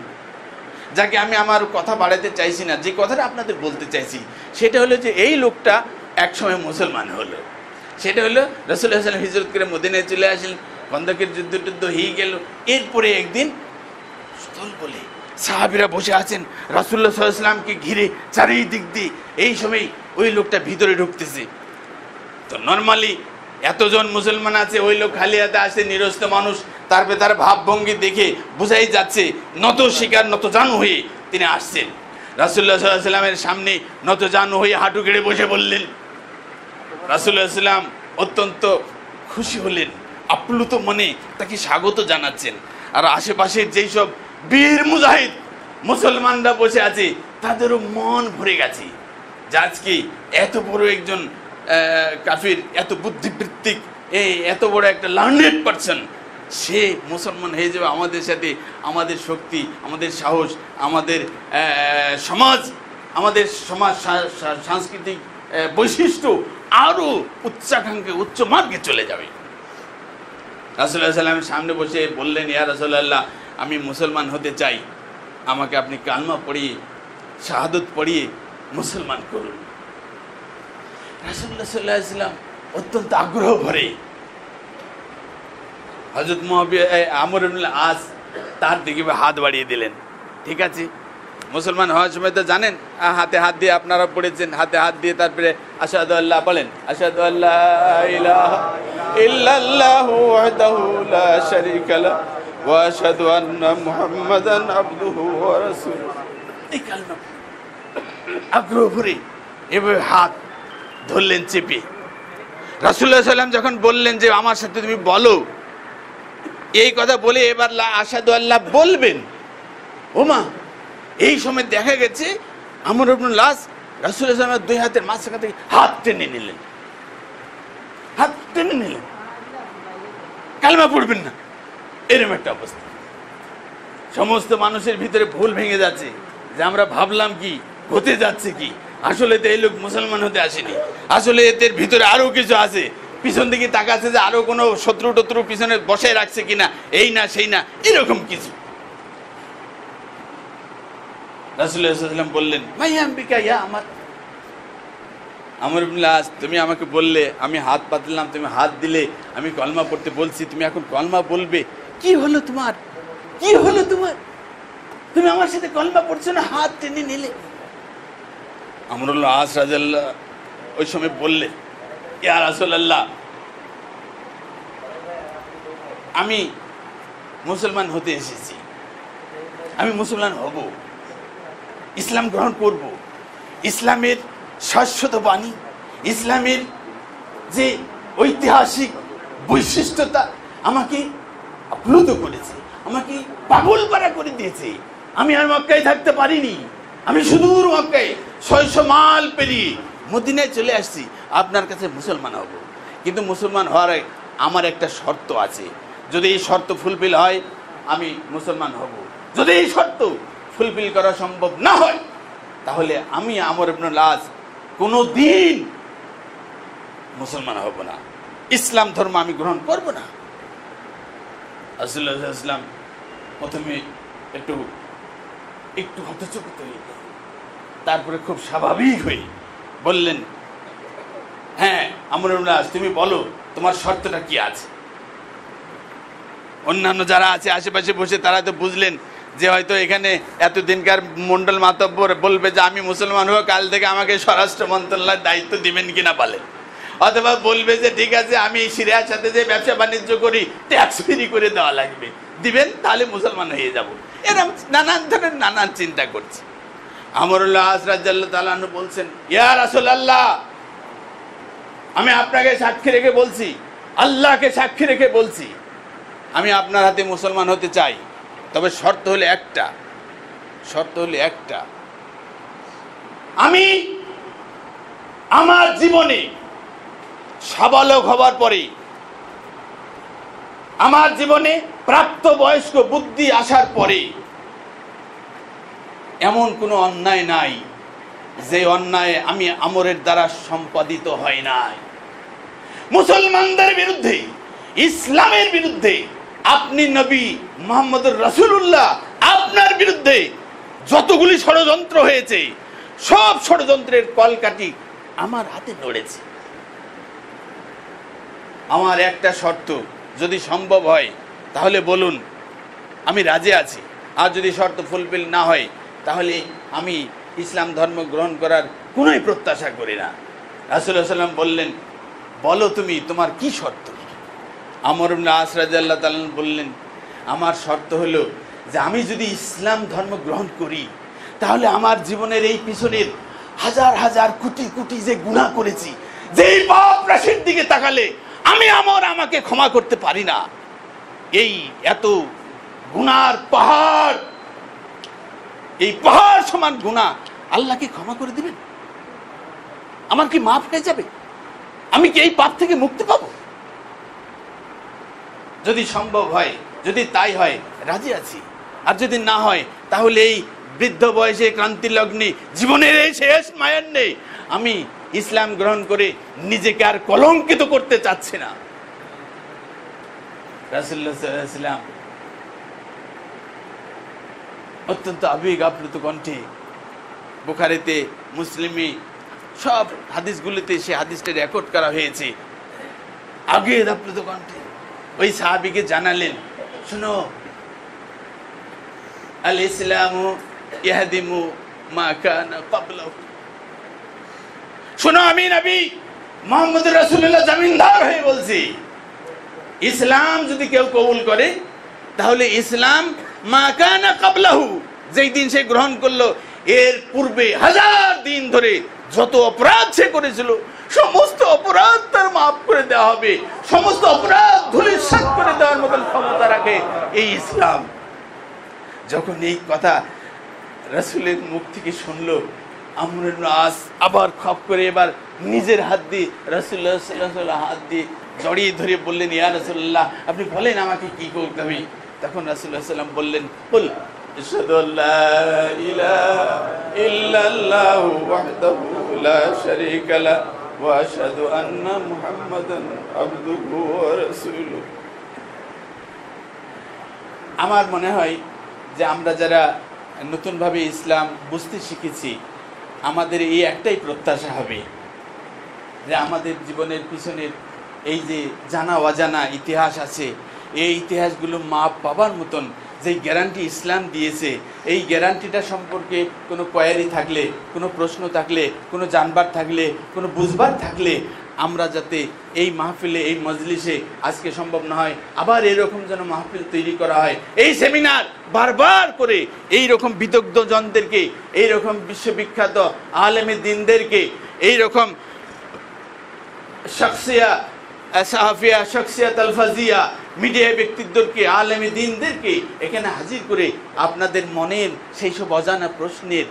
যাকে আমি আমার কথা বাড়াতে চাইছি না, যে কথাটা আপনাদের বলতে চাইছি সেটা হলো যে এই লোকটা একসময় মুসলমান হলো। সেটা হলো রাসূলুল্লাহ সাল্লাল্লাহু আলাইহি ওয়াসাল্লাম হিজরত করে মদিনায় চলে আসলেন, খন্দকের যুদ্ধ হয়ে গেল। এরপরে একদিন স্থল বলে সাহাবীরা বসে আছেন রাসূলুল্লাহ সাল্লাল্লাহু আলাইহি ওয়াসাল্লামকে ঘিরে চারিদিক দিয়ে। এই সময় ওই লোকটা ভিতরে ঢুকতেছে। তো নরমালি এতজন মুসলমান আছে, ওই লোক খালি হাতে আসে, নিরস্ত মানুষ, তারপরে তার ভাবভঙ্গি দেখে বোঝাই যাচ্ছে নত শিকার নত জানু হয়ে তিনি আসছেন। রাসূলুল্লাহ সাল্লাল্লাহু আলাইহি ওয়াসাল্লামের সামনে নত জানু হয়ে হাঁটু গেড়ে বসে বললেন। রাসূলুল্লাহ সাল্লাম অত্যন্ত খুশি হলেন, আপ্লুত মনে তাকে স্বাগত জানাচ্ছেন। আর আশেপাশের যেই সব বীর মুজাহিদ মুসলমানরা বসে আছে তাদেরও মন ভরে গেছে যে আজকে এত বড় একজন কাফির, এত বুদ্ধিবৃত্তিক, এত বড় একটা লার্নেড পারসন, সে মুসলমান হয়ে যাবে। আমাদের সাথে আমাদের শক্তি, আমাদের সাহস, আমাদের সমাজ, আমাদের সমাজ সাংস্কৃতিক বৈশিষ্ট্য আরো উচ্চাকাঙ্ক্ষে উচ্চ মার্গে চলে যাবে। রাসূলুল্লাহ সাল্লাল্লাহু আলাইহি ওয়াসাল্লামের সামনে বসে বললেন, ইয়া রাসূলুল্লাহ, আমি মুসলমান হতে চাই, আমাকে আপনি কালমা পড়িয়ে শাহাদাত পড়িয়ে মুসলমান করুন। রাসূলুল্লাহ সাল্লাল্লাহু আলাইহি ওয়াসাল্লাম অত্যন্ত আগ্রহ ভরে হযরত মুআবিয়া আমর ইবনুল আস তার দিকে হাত বাড়িয়ে দিলেন। ঠিক আছে, মুসলমান হওয়ার সময় তো জানেন হাতে হাত দিয়ে, আপনারা পড়েছেন, হাতে হাত দিয়ে তারপরে আশহাদু আল্লাহ বলেন, আশহাদু আল্লা ইলাহা ইল্লাল্লাহু ওয়াহদাহু লা শারীকা লাহু ওয়া আশহাদু আন্না মুহাম্মাদান আবদুহু ওয়া রাসূলুহু। এই কালমা আগ্রহ ভরে এভাবে হাত ধরলেন চেপে। রাসূলুল্লাহ সাল্লাল্লাহু আলাইহি ওয়াসাল্লাম যখন বললেন যে আমার সাথে তুমি বলো, এই কথা বলে এবার আশহাদু আল্লাহ বলবেন, ওমা এই সময় দেখা গেছে আমর ইবনুল আস রাসূলুল্লাহ সাল্লাল্লাহু আলাইহি ওয়াসাল্লামের 2 হাতের মাঝখান থেকে হাত টেনে নিলেন, হাত টেনে নিলেন, কালমা পড়বেন না, এরকম একটা অবস্থা। সমস্ত মানুষের ভিতরে ভুল ভেঙে যাচ্ছে যে আমরা ভাবলাম কি হতে যাচ্ছে কি, আসলে তো এই লোক মুসলমান হতে আসেনি, আসলে এদের ভিতরে আরো কিছু আছে, পিছন দিকে তাকাচ্ছে যে আরো কোনো শত্রু টত্রু পিছনে বসায় রাখছে কিনা, এই না সেই না, এরকম কিছু। রাসূলুল্লাহ সাল্লাল্লাহু আলাইহি ওয়াসাল্লাম বললেন, মাইয়া আম্বিকা ইয়া আমর ইবনুল আস, তুমি আমাকে বললে, আমি হাত পাতলাম, তুমি হাত দিলে, আমি কলমা পড়তে বলছি, তুমি এখন কলমা বলবে, কি হলো তোমার, কি হলো তোমার, তুমি আমার সাথে কলমা পড়ছো না, হাত টেনে নিলে। আমর ইবনুল আস রাদিয়াল্লাহু ওই সময় বললেন, ইয়া রাসূলুল্লাহ, আমি মুসলমান হতে এসেছি, আমি মুসলমান হব, ইসলাম গ্রহণ করব। ইসলামের শাশ্বত বাণী, ইসলামের যে ঐতিহাসিক বৈশিষ্ট্যতা আমাকে আপ্লুত করেছে, আমাকে পাগল পারা করে দিয়েছে। আমি আর মক্কায় থাকতে পারিনি, আমি সুদূর মক্কায় 600 মাইল পেরিয়ে মদিনায় চলে আসছি, আপনার কাছে মুসলমান হব। কিন্তু মুসলমান হওয়ার আমার একটা শর্ত আছে, যদি এই শর্ত ফুলফিল হয় আমি মুসলমান হব, যদি এই শর্ত ফুলফিল করা সম্ভব না হয় তাহলে আমি আমর ইবনুল আস কোনোদিন মুসলমান হব না, ইসলাম ধর্ম আমি গ্রহণ করব না। রাসূলুল্লাহ সাল্লাল্লাহু আলাইহি ওয়াসাল্লাম প্রথমে একটু একটু হতচকিত হয়ে গেলেন, তারপরে খুব স্বাভাবিক হয়ে বললেন, হ্যাঁ আমর ইবনে আস, তুমি বলো তোমার শর্তটা কি আছে। অন্যান্য যারা আছে আশেপাশে বসে তারা তো বুঝলেন যে হয়তো এখানে এতদিনকার মন্ডল মাতব্বর বলবে যে আমি মুসলমান হয়ে কাল থেকে আমাকে স্বরাষ্ট্র মন্ত্রণালয়ের দায়িত্ব দিবেন কিনা বলেন, অথবা বলবে যে ঠিক আছে আমি সিরিয়ার সাথে যে ব্যবসা বাণিজ্য করি ট্যাক্স ফ্রি করে দেওয়া লাগবে, দিবেন তাহলে মুসলমান হয়ে যাব। এরকম নানান ধরনের নানান চিন্তা করছে। আমর ইবনে আস রাদিয়াল্লাহু তাআলা আনহু বলছেন, ইয়া রাসূলুল্লাহ, আমি আপনাকে সাক্ষী রেখে বলছি, আল্লাহকে সাক্ষী রেখে বলছি, আমি আপনার হাতে মুসলমান হতে চাই, তবে শর্ত হলো একটা, আমি আমার জীবনে সাবালক হবার পরে, আমার জীবনে প্রাপ্ত বয়স্ক বুদ্ধি আসার পরে এমন কোনো অন্যায় নাই যে অন্যায় আমি আমরের দ্বারা সম্পাদিত হয় নাই। মুসলমানদের বিরুদ্ধে, ইসলামের বিরুদ্ধে, আপনি নবী মুহাম্মদুর রাসূলুল্লাহ আপনার বিরুদ্ধে যতগুলি ষড়যন্ত্র হয়েছে সব ষড়যন্ত্রের কলকাঠি আমার হাতে নড়েছে। আমার একটা শর্ত যদি সম্ভব হয় তাহলে বলুন, আমি রাজি আছি, আর যদি শর্ত ফুলফিল না হয় তাহলে আমি ইসলাম ধর্ম গ্রহণ করার কোনোই প্রত্যাশা করি না। রাসূলুল্লাহ সাল্লাল্লাহু আলাইহি ওয়াসাল্লাম বললেন, বলো তুমি তোমার কি শর্ত। আমর ইবনে আস রাদিয়াল্লাহু তাআলা বললেন, আমার শর্ত হলো যে আমি যদি ইসলাম ধর্ম গ্রহণ করি তাহলে আমার জীবনের এই পিছনের হাজার হাজার কোটি কোটি যে গুনাহ করেছি, যেই পাপ রাশির দিকে তাকালে আমি আমাকে ক্ষমা করতে পারি না, এই এত গুনার পাহাড়, এই পাহাড় সমান গুনাহ আল্লাহ কি ক্ষমা করে দিবেন? আমার কি মাফ হয়ে যাবে? আমি কি এই পাপ থেকে মুক্তি পাবো? যদি সম্ভব হয়, যদি তাই হয় রাজি আছি, আর যদি না হয় তাহলে এই বৃদ্ধ বয়সে ক্রান্তি লগ্নে জীবনের এই শেষ মায়ের নেই, আমি ইসলাম গ্রহণ করে নিজেকে আর কলঙ্কিত করতে চাচ্ছি না। রাসূলুল্লাহ সাল্লাল্লাহু আলাইহি ওয়াসাল্লাম অত্যন্ত আবেগ আপ্লুত কণ্ঠে, বুখারীতে, মুসলিমে, সব হাদিসগুলিতে সে হাদিসটা রেকর্ড করা হয়েছে, আবেগ আপ্লুত কণ্ঠে ওই সাহাবীকে জানালেন, শুনো, আল ইসলামু ইয়াহদিমু মা কানা ক্বাবলাহু, শুনো আমি নবী মুহাম্মদুর রাসূলুল্লাহ জামিনদার হয়ে বলছি, ইসলাম যদি কেউ কবুল করে তাহলে ইসলাম মা কানা ক্বাবলাহু, যেই দিন সে গ্রহণ করলো এর পূর্বে হাজার দিন ধরে যত অপরাধ সে করেছিল সমস্ত অপরাধ তার মাফ করে দেওয়া হবে, সমস্ত অপরাধ ধূলিসাৎ করে দেওয়ার মতন ক্ষমতা রাখে এই ইসলাম। যখন এই কথা রাসূলের মুখ থেকে শুনলো, আমর ইবনে আস আবার খপ করে এবার নিজের হাত দিয়ে রাসূলুল্লাহ সাল্লাল্লাহু আলাইহি ওয়াসাল্লাম হাত দিয়ে জড়িয়ে ধরে বললেন, ইয়া রাসূলুল্লাহ, আপনি বলেন আমাকে কি করতে হবে। তখন রাসূলুল্লাহ সাল্লাল্লাহু আলাইহি ওয়াসাল্লাম বললেন, কুল আশহাদু আল্লা ইলাহা ইল্লাল্লাহু ওয়াহদাহু লা শারীকা লাহু ওয়া আশহাদু আন্না মুহাম্মাদান আবদুহু ওয়া রাসূলুহু। আমার মনে হয় যে আমরা যারা নতুনভাবে ইসলাম বুঝতে শিখেছি, আমাদের এই একটাই প্রত্যাশা হবে যে আমাদের জীবনের পিছনের এই যে জানা অজানা ইতিহাস আছে, এই ইতিহাসগুলো মাপ পাবার মতন যে গ্যারান্টি ইসলাম দিয়েছে, এই গ্যারান্টিটা সম্পর্কে কোনো কোয়ারি থাকলে, কোনো প্রশ্ন থাকলে, কোনো জানবার থাকলে, কোনো বুঝবার থাকলে আমরা যাতে এই মাহফিলে, এই মজলিসে, আজকে সম্ভব না হয় আবার এরকম যেন মাহফিল তৈরি করা হয়, এই সেমিনার বারবার করে এই রকম বিদগ্ধজনদেরকে, এই রকম বিশ্ববিখ্যাত আলেমে দ্বীনদেরকে, এই রকম শখসিয়া সাহাফিয়া, শখসিয়াত আলফাজিয়া, মিডিয়া ব্যক্তিত্বকে, আলেমে দ্বীনদেরকে এখানে হাজির করে আপনাদের মনের সেই সব অজানা প্রশ্নের,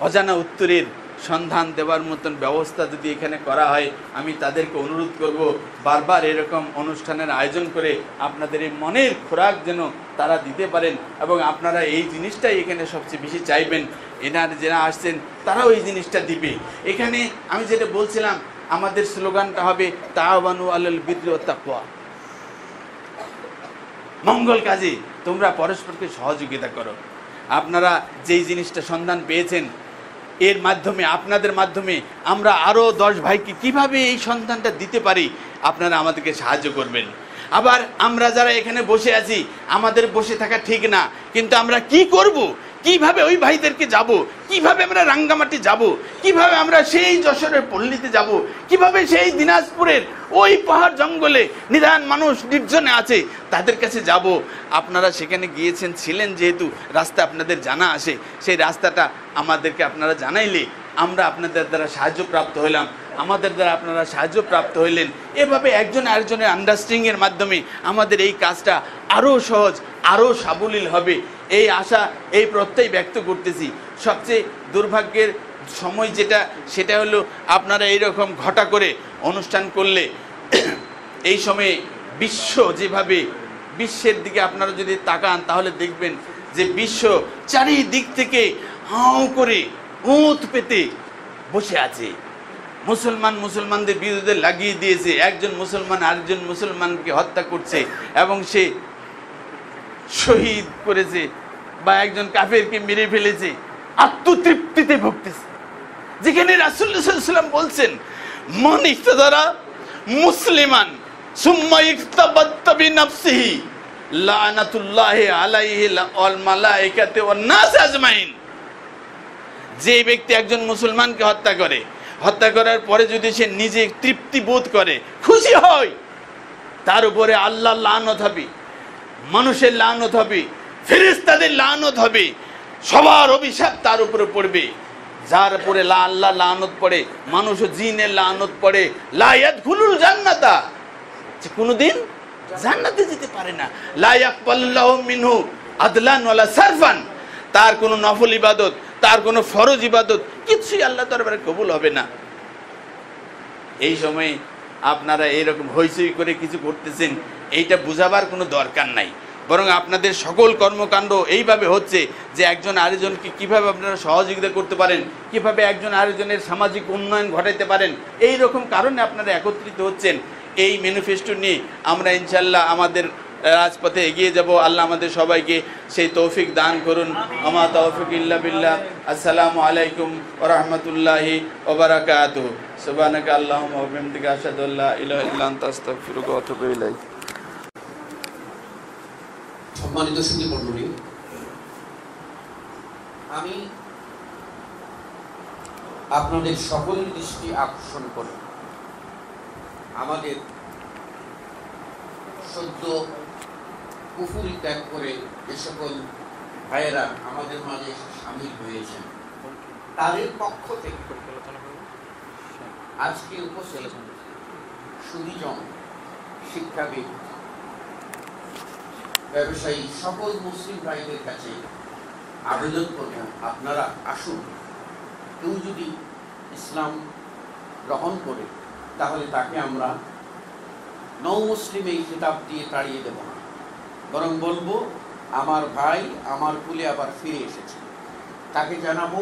অজানা উত্তরের সন্ধান দেওয়ার মতন ব্যবস্থা যদি এখানে করা হয়, আমি তাদেরকে অনুরোধ করব বারবার এরকম অনুষ্ঠানের আয়োজন করে আপনাদের এই মনের খোরাক যেন তারা দিতে পারেন, এবং আপনারা এই জিনিসটাই এখানে সবচেয়ে বেশি চাইবেন, এনারা যারা আসছেন তারাও এই জিনিসটা দিবে। এখানে আমি যেটা বলছিলাম, আমাদের স্লোগানটা হবে তাআওয়ানু আলাল বিররি ওয়াত তাকওয়া। মঙ্গল কাজে তোমরা পরস্পরকে সহযোগিতা করো। আপনারা যেই জিনিসটা সন্ধান পেয়েছেন, এর মাধ্যমে আপনাদের মাধ্যমে আমরা আরও 10 ভাইকে কিভাবে এই সন্ধানটা দিতে পারি, আপনারা আমাদেরকে সাহায্য করবেন। আবার আমরা যারা এখানে বসে আছি, আমাদের বসে থাকা ঠিক না, কিন্তু আমরা কি করব, কিভাবে ওই ভাইদেরকে যাব, কিভাবে আমরা রাঙ্গামাটি যাব, কিভাবে আমরা সেই যশোরের পল্লীতে যাব, কিভাবে সেই দিনাজপুরের ওই পাহাড় জঙ্গলে নিধান মানুষ নির্জনে আছে তাদের কাছে যাব। আপনারা সেখানে গিয়েছেন, ছিলেন, যেহেতু রাস্তা আপনাদের জানা আসে, সেই রাস্তাটা আমাদেরকে আপনারা জানাইলে আমরা আপনাদের দ্বারা সাহায্য প্রাপ্ত হইলাম, আমাদের দ্বারা আপনারা সাহায্য প্রাপ্ত হইলেন। এভাবে একজন আরেকজনের আন্ডারস্ট্যান্ডিংয়ের মাধ্যমে আমাদের এই কাজটা আরও সহজ, আরও সাবলীল হবে, এই আশা, এই প্রত্যয় ব্যক্ত করতেছি। সবচেয়ে দুর্ভাগ্যের সময় যেটা, সেটা হলো আপনারা এইরকম ঘটা করে অনুষ্ঠান করলে এই সময়ে বিশ্ব যেভাবে, বিশ্বের দিকে আপনারা যদি তাকান তাহলে দেখবেন যে বিশ্ব চারিদিক থেকে হাও করে ওঁত পেতে বসে আছে। মুসলমানদের বিরুদ্ধে লাগিয়ে দিয়েছে, একজন মুসলমান আরেকজন মুসলমানকে হত্যা করছে এবং সে শহীদ করেছে, বা একজন কাফেরকে মেরে ফেলেছে, আত্মতৃপ্তিতে ভুগতেছে। যেখানে রাসূলুল্লাহ সাল্লাল্লাহু আলাইহি ওয়াসাল্লাম বলছেন, মান ইফতাদারা মুসলিমান সুম্মা ইফতাবাত্তা বিনাফসিহি লানাতুল্লাহি আলাইহি ওয়াল মালায়েকাতি ওয়ান নাস আজমাইন। যে ব্যক্তি একজন মুসলমানকে হত্যা করে, হত্যা করার পরে যদি সে নিজে তৃপ্তি বোধ করে, খুশি হয়, তার উপরে আল্লাহর লানত হবে, মানুষের লানত হবে, ফেরেশতাদের লানত হবে, সবার অভিশাপ তার উপরে পড়বে। যার উপরে আল্লাহ লানত পড়ে, মানুষ ও জিনের লানত পড়ে, লা ইয়াদখুলুল জান্নাতা, যে কোনোদিন জান্নাতে যেতে পারে না। লা ইয়াকবালুল্লাহু মিনহু আদলান ওয়ালা সারফান, তার কোনো নফল ইবাদত, তার কোনো ফরজ ইবাদত কিছুই আল্লাহ দরবারে কবুল হবে না। এই সময় আপনারা এরকম হইচই করে কিছু করতেছেন, এইটা বুঝাবার কোনো দরকার নাই, বরং আপনাদের সকল কর্মকাণ্ড এইভাবে হচ্ছে যে একজন আরেকজনকে কিভাবে আপনারা সহযোগিতা করতে পারেন, কিভাবে একজন আরেকজনের সামাজিক উন্নয়ন ঘটাইতে পারেন, এই রকম কারণে আপনারা একত্রিত হচ্ছেন। এই ম্যানিফেস্টো নিয়ে আমরা ইনশাল্লাহ আমাদের রাজপথে এগিয়ে যাব। আল্লাহ আমাদের সবাইকে সেই তৌফিক দান করুন। আমা তৌফিক ইল্লা বিল্লাহ। আসসালামু আলাইকুম ওয়া রাহমাতুল্লাহি ওয়া বারাকাতুহু। সুবহানাকা আল্লাহুম্মা ওয়া বিহামদিকা আশহাদু আল্লা ইলাহা ইল্লা আনতা আস্তাগফিরুকা ওয়া আতুবু ইলাইক। সম্মানিত সুধী মণ্ডলী, আমি আপনাদের সকলের দৃষ্টি আকর্ষণ করি আমাদের সদ্য কুফরি ত্যাগ করে যে সকল ভাইয়েরা আমাদের মাঝে সামিল হয়েছেন, তাদের পক্ষ থেকে আজকে উপস্থিত সুধীজন, শিক্ষাবিদ, ব্যবসায়ী সকল মুসলিম ভাইদের কাছে আবেদন করব, আপনারা আসুন। কেউ যদি ইসলাম গ্রহণ করে তাহলে তাকে আমরা নও মুসলিম এই খেতাব দিয়ে তাড়িয়ে দেব না, বরং বলবো আমার ভাই আমার কুলে আবার ফিরে এসেছে, তাকে জানাবো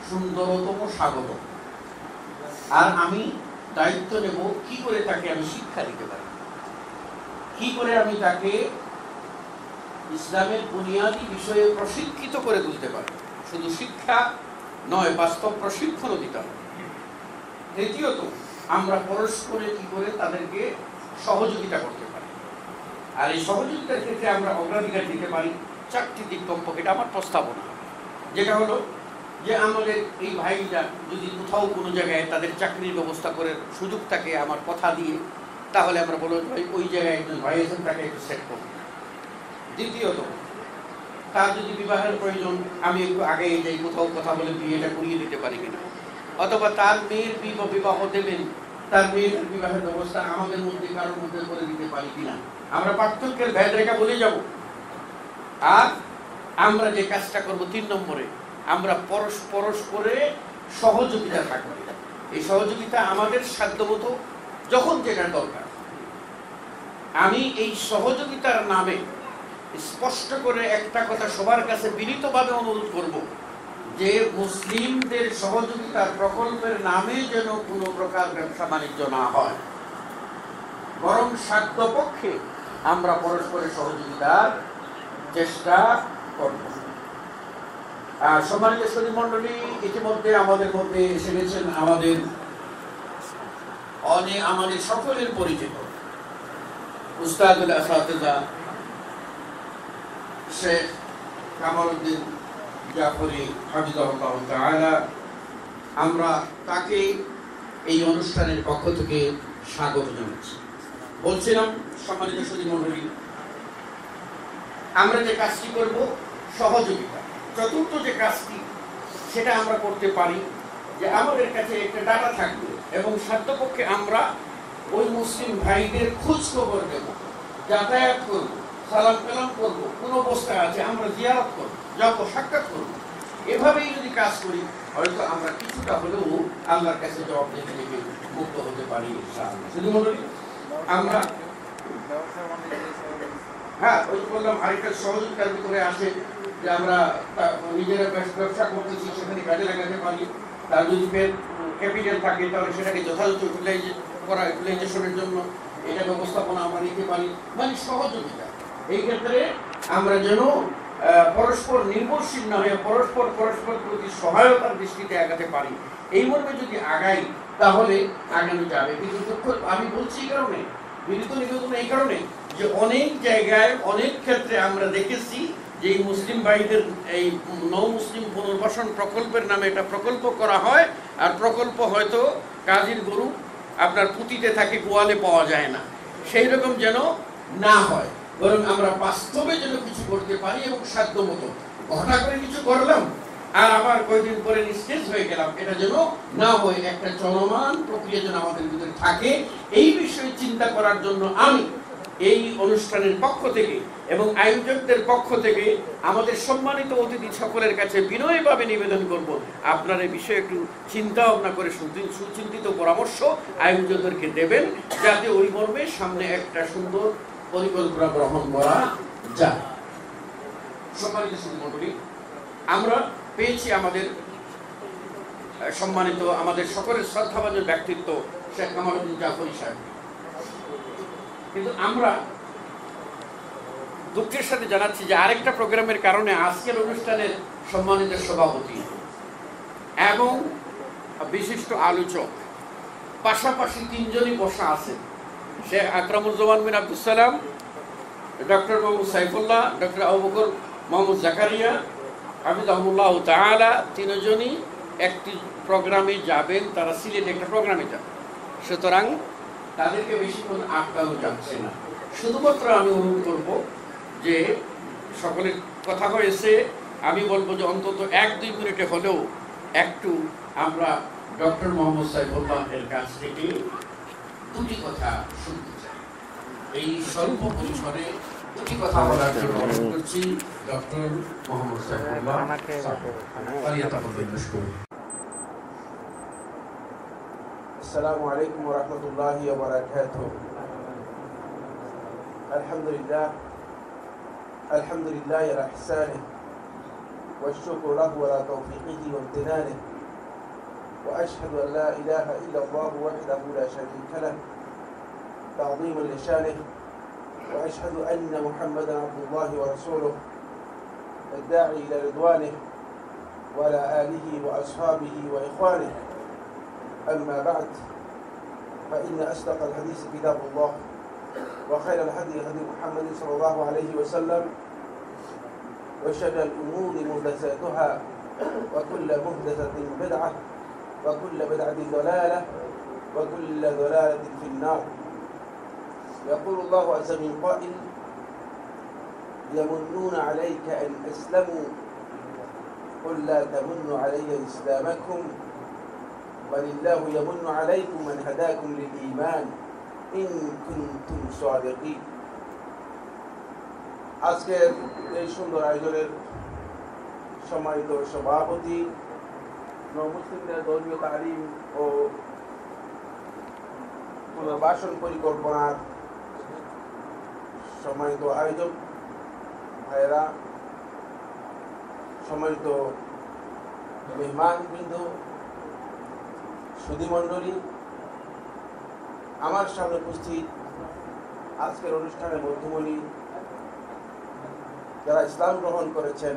সুন্দরতম স্বাগত। আর আমি দায়িত্ব নেব কি করে তাকে আমি শিক্ষা দিতে পারি, কি করে আমি তাকে ইসলামের বুনিয়াদী বিষয়ে প্রশিক্ষিত করে তুলতে পারি। শুধু শিক্ষা নয়, বাস্তব প্রশিক্ষণও দিতে হবে। দ্বিতীয়ত, আমরা পরস্পরে কি করে তাদেরকে সহযোগিতা করতে পারি। আর এই সহযোগিতার ক্ষেত্রে আমরা অগ্রাধিকার দিতে পারি 4টি দিক কমপক্ষে, এটা আমার প্রস্তাবনা। যেটা হলো যে আমাদের এই ভাইরা যদি কোথাও কোনো জায়গায় তাদের চাকরির ব্যবস্থা করে সুযোগ থাকে আমার কথা দিয়ে, তাহলে আমরা বলবো ভাই ওই জায়গায় একজন ভাই আছেন, তাকে একটু সেট করবো। দ্বিতীয়ত, তার যদি বিবাহের প্রয়োজন, আমি একটু আগে যাই, কোথাও কথা বলে বিয়েটা করিয়ে দিতে পারি কিনা, অথবা তার মেয়ের বিবাহ দেবেন, তার মেয়ের বিবাহের ব্যবস্থা আমাদের মধ্যে কারোর মধ্যে করে দিতে পারি কিনা, আমরা পার্থক্যের ভেদ রেখা বলে যাব। আর আমরা যে কাজটা করব 3 নম্বরে, আমরা পরস্পরে সহযোগিতা থাকবে। এই সহযোগিতা আমাদের সাধ্যমতো যখন যেটা দরকার। আমি এই সহযোগিতার নামে স্পষ্ট করে একটা কথা সবার কাছে বিনীতভাবে অনুরোধ করব, যে মুসলিমদের সহযোগিতার প্রকল্পের নামে যেন কোনো প্রকার ব্যবসা বাণিজ্য না হয়, বরং সাধ্যপক্ষে আমরা পরস্পরের সহযোগিতার চেষ্টা করব। সম্মানিত সুধী মণ্ডলী, ইতিমধ্যে আমাদের মধ্যে এসে গেছেন আমাদের সকলের পরিচিত উস্তাদুল আসাতিজা শেখ কামালউদ্দিন জাফরি হাফিজাহুল্লাহ তাআলা। আমরা তাকে এই অনুষ্ঠানের পক্ষ থেকে স্বাগত জানাচ্ছি। বলছিলাম সম্মানিত সুধী মণ্ডলী, আমরা যে কাজটি করব সহযোগিতা, চতুর্থ যে কাজটি সেটা আমরা করতে পারি যে আমাদের কাছে একটা ডাটা থাকবে এবং সাধ্যপক্ষে আমরা ওই মুসলিম ভাইদের খোঁজ খবর দেব, যাতায়াত করব, সালাম কালাম করব, কোন অবস্থা আছে আমরা জিয়ারত করব, যাব, সাক্ষাৎ করব। এভাবেই যদি কাজ করি হয়তো আমরা কিছুটা হলেও আল্লাহর কাছে জবাবদিহি থেকে মুক্ত হতে পারি ইনশাআল্লাহ। শুধু মণ্ডলী, আমরা ওই বললাম আরেকটা সহযোগিতার ভিতরে আসে যে আমরা নিজেরা ব্যবসা করতেছি, সেখানে কাজে লাগাতে পারি। তার যদি ক্যাপিটাল থাকে তাহলে সেটাকে যথাযথ ইউটিলাইজেশনের জন্য এটা ব্যবস্থাপনা আমরা নিতে পারি, মানে সহযোগিতা। এই ক্ষেত্রে আমরা যেন পরস্পর নির্ভরশীল না হয়ে পরস্পর প্রতি সহায়তার দৃষ্টিতে আগাতে পারি। এই মর্মে যদি আগাই তাহলে আগানো যাবে। কিন্তু দুঃখ আমি বলছি এই কারণে, বিনীত নিবেদন এই কারণে যে অনেক জায়গায় অনেক ক্ষেত্রে আমরা দেখেছি যে এই মুসলিম ভাইদের এই নৌ মুসলিম পুনর্বাসন প্রকল্পের নামে একটা প্রকল্প করা হয়, আর প্রকল্প হয়তো কাজীর গরু আপনার পুঁতিতে থাকে, গোয়ালে পাওয়া যায় না। সেই রকম যেন না হয়, বরং আমরা বাস্তবে যেন কিছু করতে পারি এবং সাধ্য মতো। ঘটা করে কিছু করলাম আর আবার কয়েকদিন পরে নিস্তেজ হয়ে গেলাম, এটা যেন না হয়। একটা চলমান প্রক্রিয়া যেন আমাদের ভিতরে থাকে, এই বিষয়ে চিন্তা করার জন্য আমি এই অনুষ্ঠানের পক্ষ থেকে এবং আয়োজকদের পক্ষ থেকে আমাদের সম্মানিত অতিথি সকলের কাছে বিনয়ভাবে নিবেদন করব, আপনারা এই বিষয়ে একটু চিন্তা ভাবনা করে সুচিন্তিত পরামর্শ আয়োজকদেরকে দেবেন, যাতে ওই মর্মে সামনে একটা সুন্দর পরিকল্পনা গ্রহণ করা যায়। সম্মানিত মণ্ডলী, আমরা পেয়েছি আমাদের সম্মানিত আমাদের সকলের শ্রদ্ধাভাজন ব্যক্তিত্ব শেখ কামালউদ্দিন জাফরি সাহেব, কিন্তু আমরা দুঃখের সাথে জানাচ্ছি যে আরেকটা প্রোগ্রামের কারণে আজকের অনুষ্ঠানের সম্মানিত সভাপতি এবং বিশিষ্ট আলোচক পাশাপাশি তিনজনই বসা আছেন। শেখ আকরামুজ্জামান বিন আব্দুল সালাম, ডক্টর মোহাম্মদ সাইফুল্লাহ, ডক্টর আবু বকর মোহাম্মদ জাকারিয়া হাফিজাহুল্লাহ তাআলা, তিনজনই একটি প্রোগ্রামে যাবেন। তারা সিলেটে একটা প্রোগ্রামে যাবেন, সুতরাং তাদেরকে বেশিক্ষণ আটকানো যাচ্ছে না। শুধুমাত্র আমি অনুরোধ করব যে সকলের কথা হয়েছে, আমি বলবো যে অন্তত 1-2 মিনিটে হলেও একটু আমরা ডক্টর মোহাম্মদ সাইফুল্লাহ এর কাছ থেকে দুটি কথা শুনতে চাই। এই স্বল্প পরিসরে দুটি কথা বলার জন্য অনুরোধ করছি ডক্টর মোহাম্মদ সাইফুল্লাহ। السلام عليكم ورحمة الله وبركاته. الحمد لله على إحسانه والشكر له على توفيقه وامتنانه، وأشهد أن لا إله إلا الله وحده لا شريك له تعظيما لشانه، وأشهد أن محمدا عبد الله ورسوله الداعي إلى رضوانه وعلى آله وأصحابه وإخوانه. أما بعد، فإن أصدق الحديث كتاب الله، وخير الهدي هدي محمد صلى الله عليه وسلم، وشر الأمور محدثاتها، وكل محدثة بدعة، وكل بدعة ضلالة، وكل ضلالة في النار. يقول الله عز من قائل: يمنون عليك أن أسلموا قل لا تمنوا علي إسلامكم بل الله يمن عليكم أن هداكم للإيمان إن كنتم صادقين. আজকের এই সুন্দর আয়োজনের সম্মানিত সভাপতি, মুসলিমদের ধর্মীয় তালিম ও পুনর্বাসন পরিকল্পনার সম্মানিত আয়োজক ভাইয়েরা, সম্মানিত মেহমানবৃন্দ, সুধী মণ্ডলী, আমার সামনে উপস্থিত আজকের অনুষ্ঠানের মধ্যমণি যারা ইসলাম গ্রহণ করেছেন,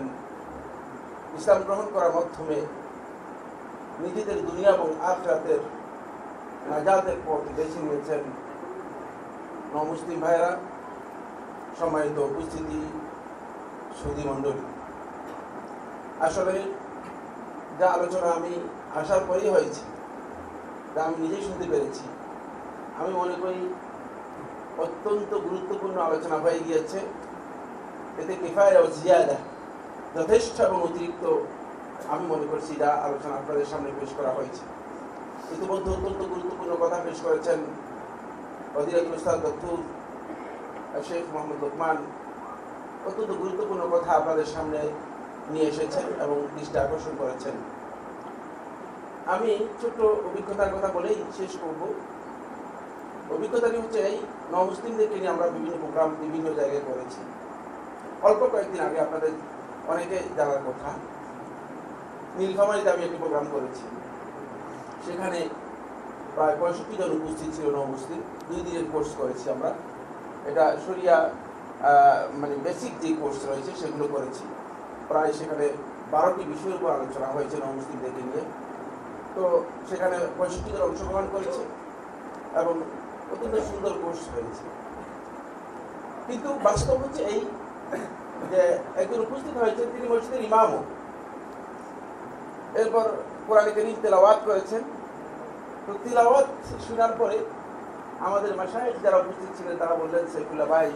ইসলাম গ্রহণ করার মাধ্যমে নিজেদের দুনিয়া এবং আখিরাতের নাজাতের পথ বেছে নিয়েছেন, নমুসলিম ভাইরা, সম্মানিত উপস্থিতি, সুধী মণ্ডলী, আসলে যা আলোচনা আমি আসার পরেই হয়েছে, যা আমি নিজেই শুনতে পেরেছি, আমি মনে করি অত্যন্ত গুরুত্বপূর্ণ আলোচনা হয়ে গিয়েছে। এতে কিফায়া ও জিয়াদা, যথেষ্ট এবং অতিরিক্ত আমি মনে করছি যা আলোচনা আপনাদের সামনে পেশ করা হয়েছে। ইতিমধ্যে অত্যন্ত গুরুত্বপূর্ণ কথা পেশ করেছেন ফজিলাতুল উস্তাদ ডক্টর শেখ মোহাম্মদ লোকমান। অত্যন্ত গুরুত্বপূর্ণ কথা আপনাদের সামনে নিয়ে এসেছেন এবং দৃষ্টি আকর্ষণ করেছেন। আমি ছোট্ট অভিজ্ঞতার কথা বলেই শেষ করব। অভিজ্ঞতাটি হচ্ছে এই, নমুসলিমদেরকে নিয়ে আমরা বিভিন্ন প্রোগ্রাম বিভিন্ন জায়গায় করেছি। অল্প কয়েকদিন আগে আপনাদের অনেকে জানার কথা, নীলফামারীতে আমি একটি প্রোগ্রাম করেছি। সেখানে প্রায় 65 জন উপস্থিত ছিল নমুসলিম। 2 দিনের কোর্স করেছি আমরা। এটা শরিয়া মানে বেসিক যে কোর্স রয়েছে সেগুলো করেছি। প্রায় সেখানে 12টি বিষয়ের উপর আলোচনা হয়েছে নমুসলিমদেরকে নিয়ে। তো সেখানে 65 জন অংশগ্রহণ করেছে এবং অত্যন্ত সুন্দর কোর্স হয়েছে। কিন্তু বাস্তব হচ্ছে এই যে একজন উপস্থিত হয়েছেন, তিনি মসজিদের ইমামও, এরপর কোরআন কারীম তেলাওয়াত করেছেন। তো তেলাওয়াত শোনার পরে আমাদের মাশায়েখ যারা উপস্থিত ছিলেন তারা বললেন, সাইফুল্লাহ ভাই,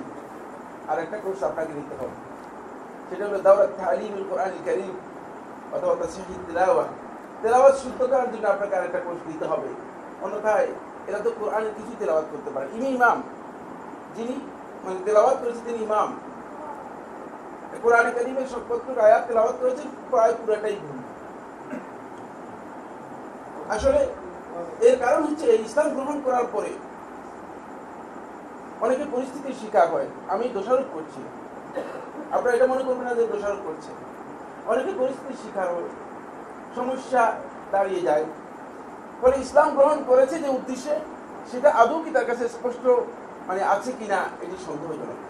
আর একটা কোর্স আপনাকে নিতে হবে। সেটা হলো দাওরাত তালিমুল কোরআনুল কারীম অথবা তাসহিহ তিলাওয়াত। তেলাওয়াত শুদ্ধ করার জন্য আপনাকে আরেকটা কোর্স দিতে হবে, অন্যথায় এরা তো কোরআনের কিছু তেলাওয়াত করতে পারে। ইনি ইমাম, যিনি মানে তেলাওয়াত করেছে তিনি ইমাম। কোরআন কারীমের 70 আয়াত তেলাওয়াত করেছেন, প্রায় পুরোটাই ভুল। আসলে এর কারণ হচ্ছে ইসলাম গ্রহণ করার পরে অনেকে পরিস্থিতির শিকার হয়। আমি দোষারোপ করছি, আপনারা এটা মনে করবেন না যে দোষারোপ করছে। অনেকে পরিস্থিতির শিকার হয়, সমস্যা দাঁড়িয়ে যায়, ফলে ইসলাম গ্রহণ করেছে যে উদ্দেশ্যে সেটা আদৌ কি তার কাছে স্পষ্ট মানে আছে কিনা এটি সন্দেহজনক।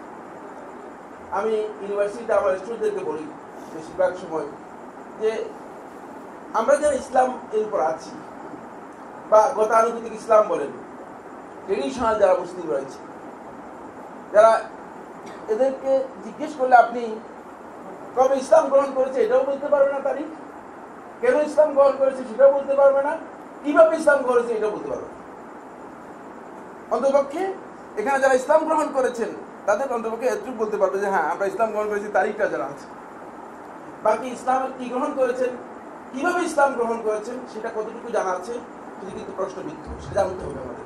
আমি ইউনিভার্সিটিতে আমার স্টুডেন্টদেরকে বলি বেশিরভাগ সময় যে আমরা যারা ইসলাম এর উপর আছি বা গতানুগতিক ইসলাম বলেন, ট্রেডিশনাল যারা মুসলিম রয়েছে, যারা এদেরকে জিজ্ঞেস করলে আপনি কবে ইসলাম গ্রহণ করেছে এটাও বলতে পারবে না, তারিখ কেন ইসলাম গ্রহণ করেছে সেটাও বলতে পারবে না, কিভাবে ইসলাম করেছে এটাও বলতে পারবে না। অন্তপক্ষে এখানে যারা ইসলাম গ্রহণ করেছেন তাদের অন্তপক্ষে এতটুকু বলতে পারবে যে হ্যাঁ আমরা ইসলাম গ্রহণ করেছি, তারিখটা জানা আছে। বাকি ইসলাম কি গ্রহণ করেছেন, কিভাবে ইসলাম গ্রহণ করেছেন সেটা কতটুকু জানা আছে সেটা কিন্তু প্রশ্নবিদ্ধ, সেটা জানতে হবে আমাদের।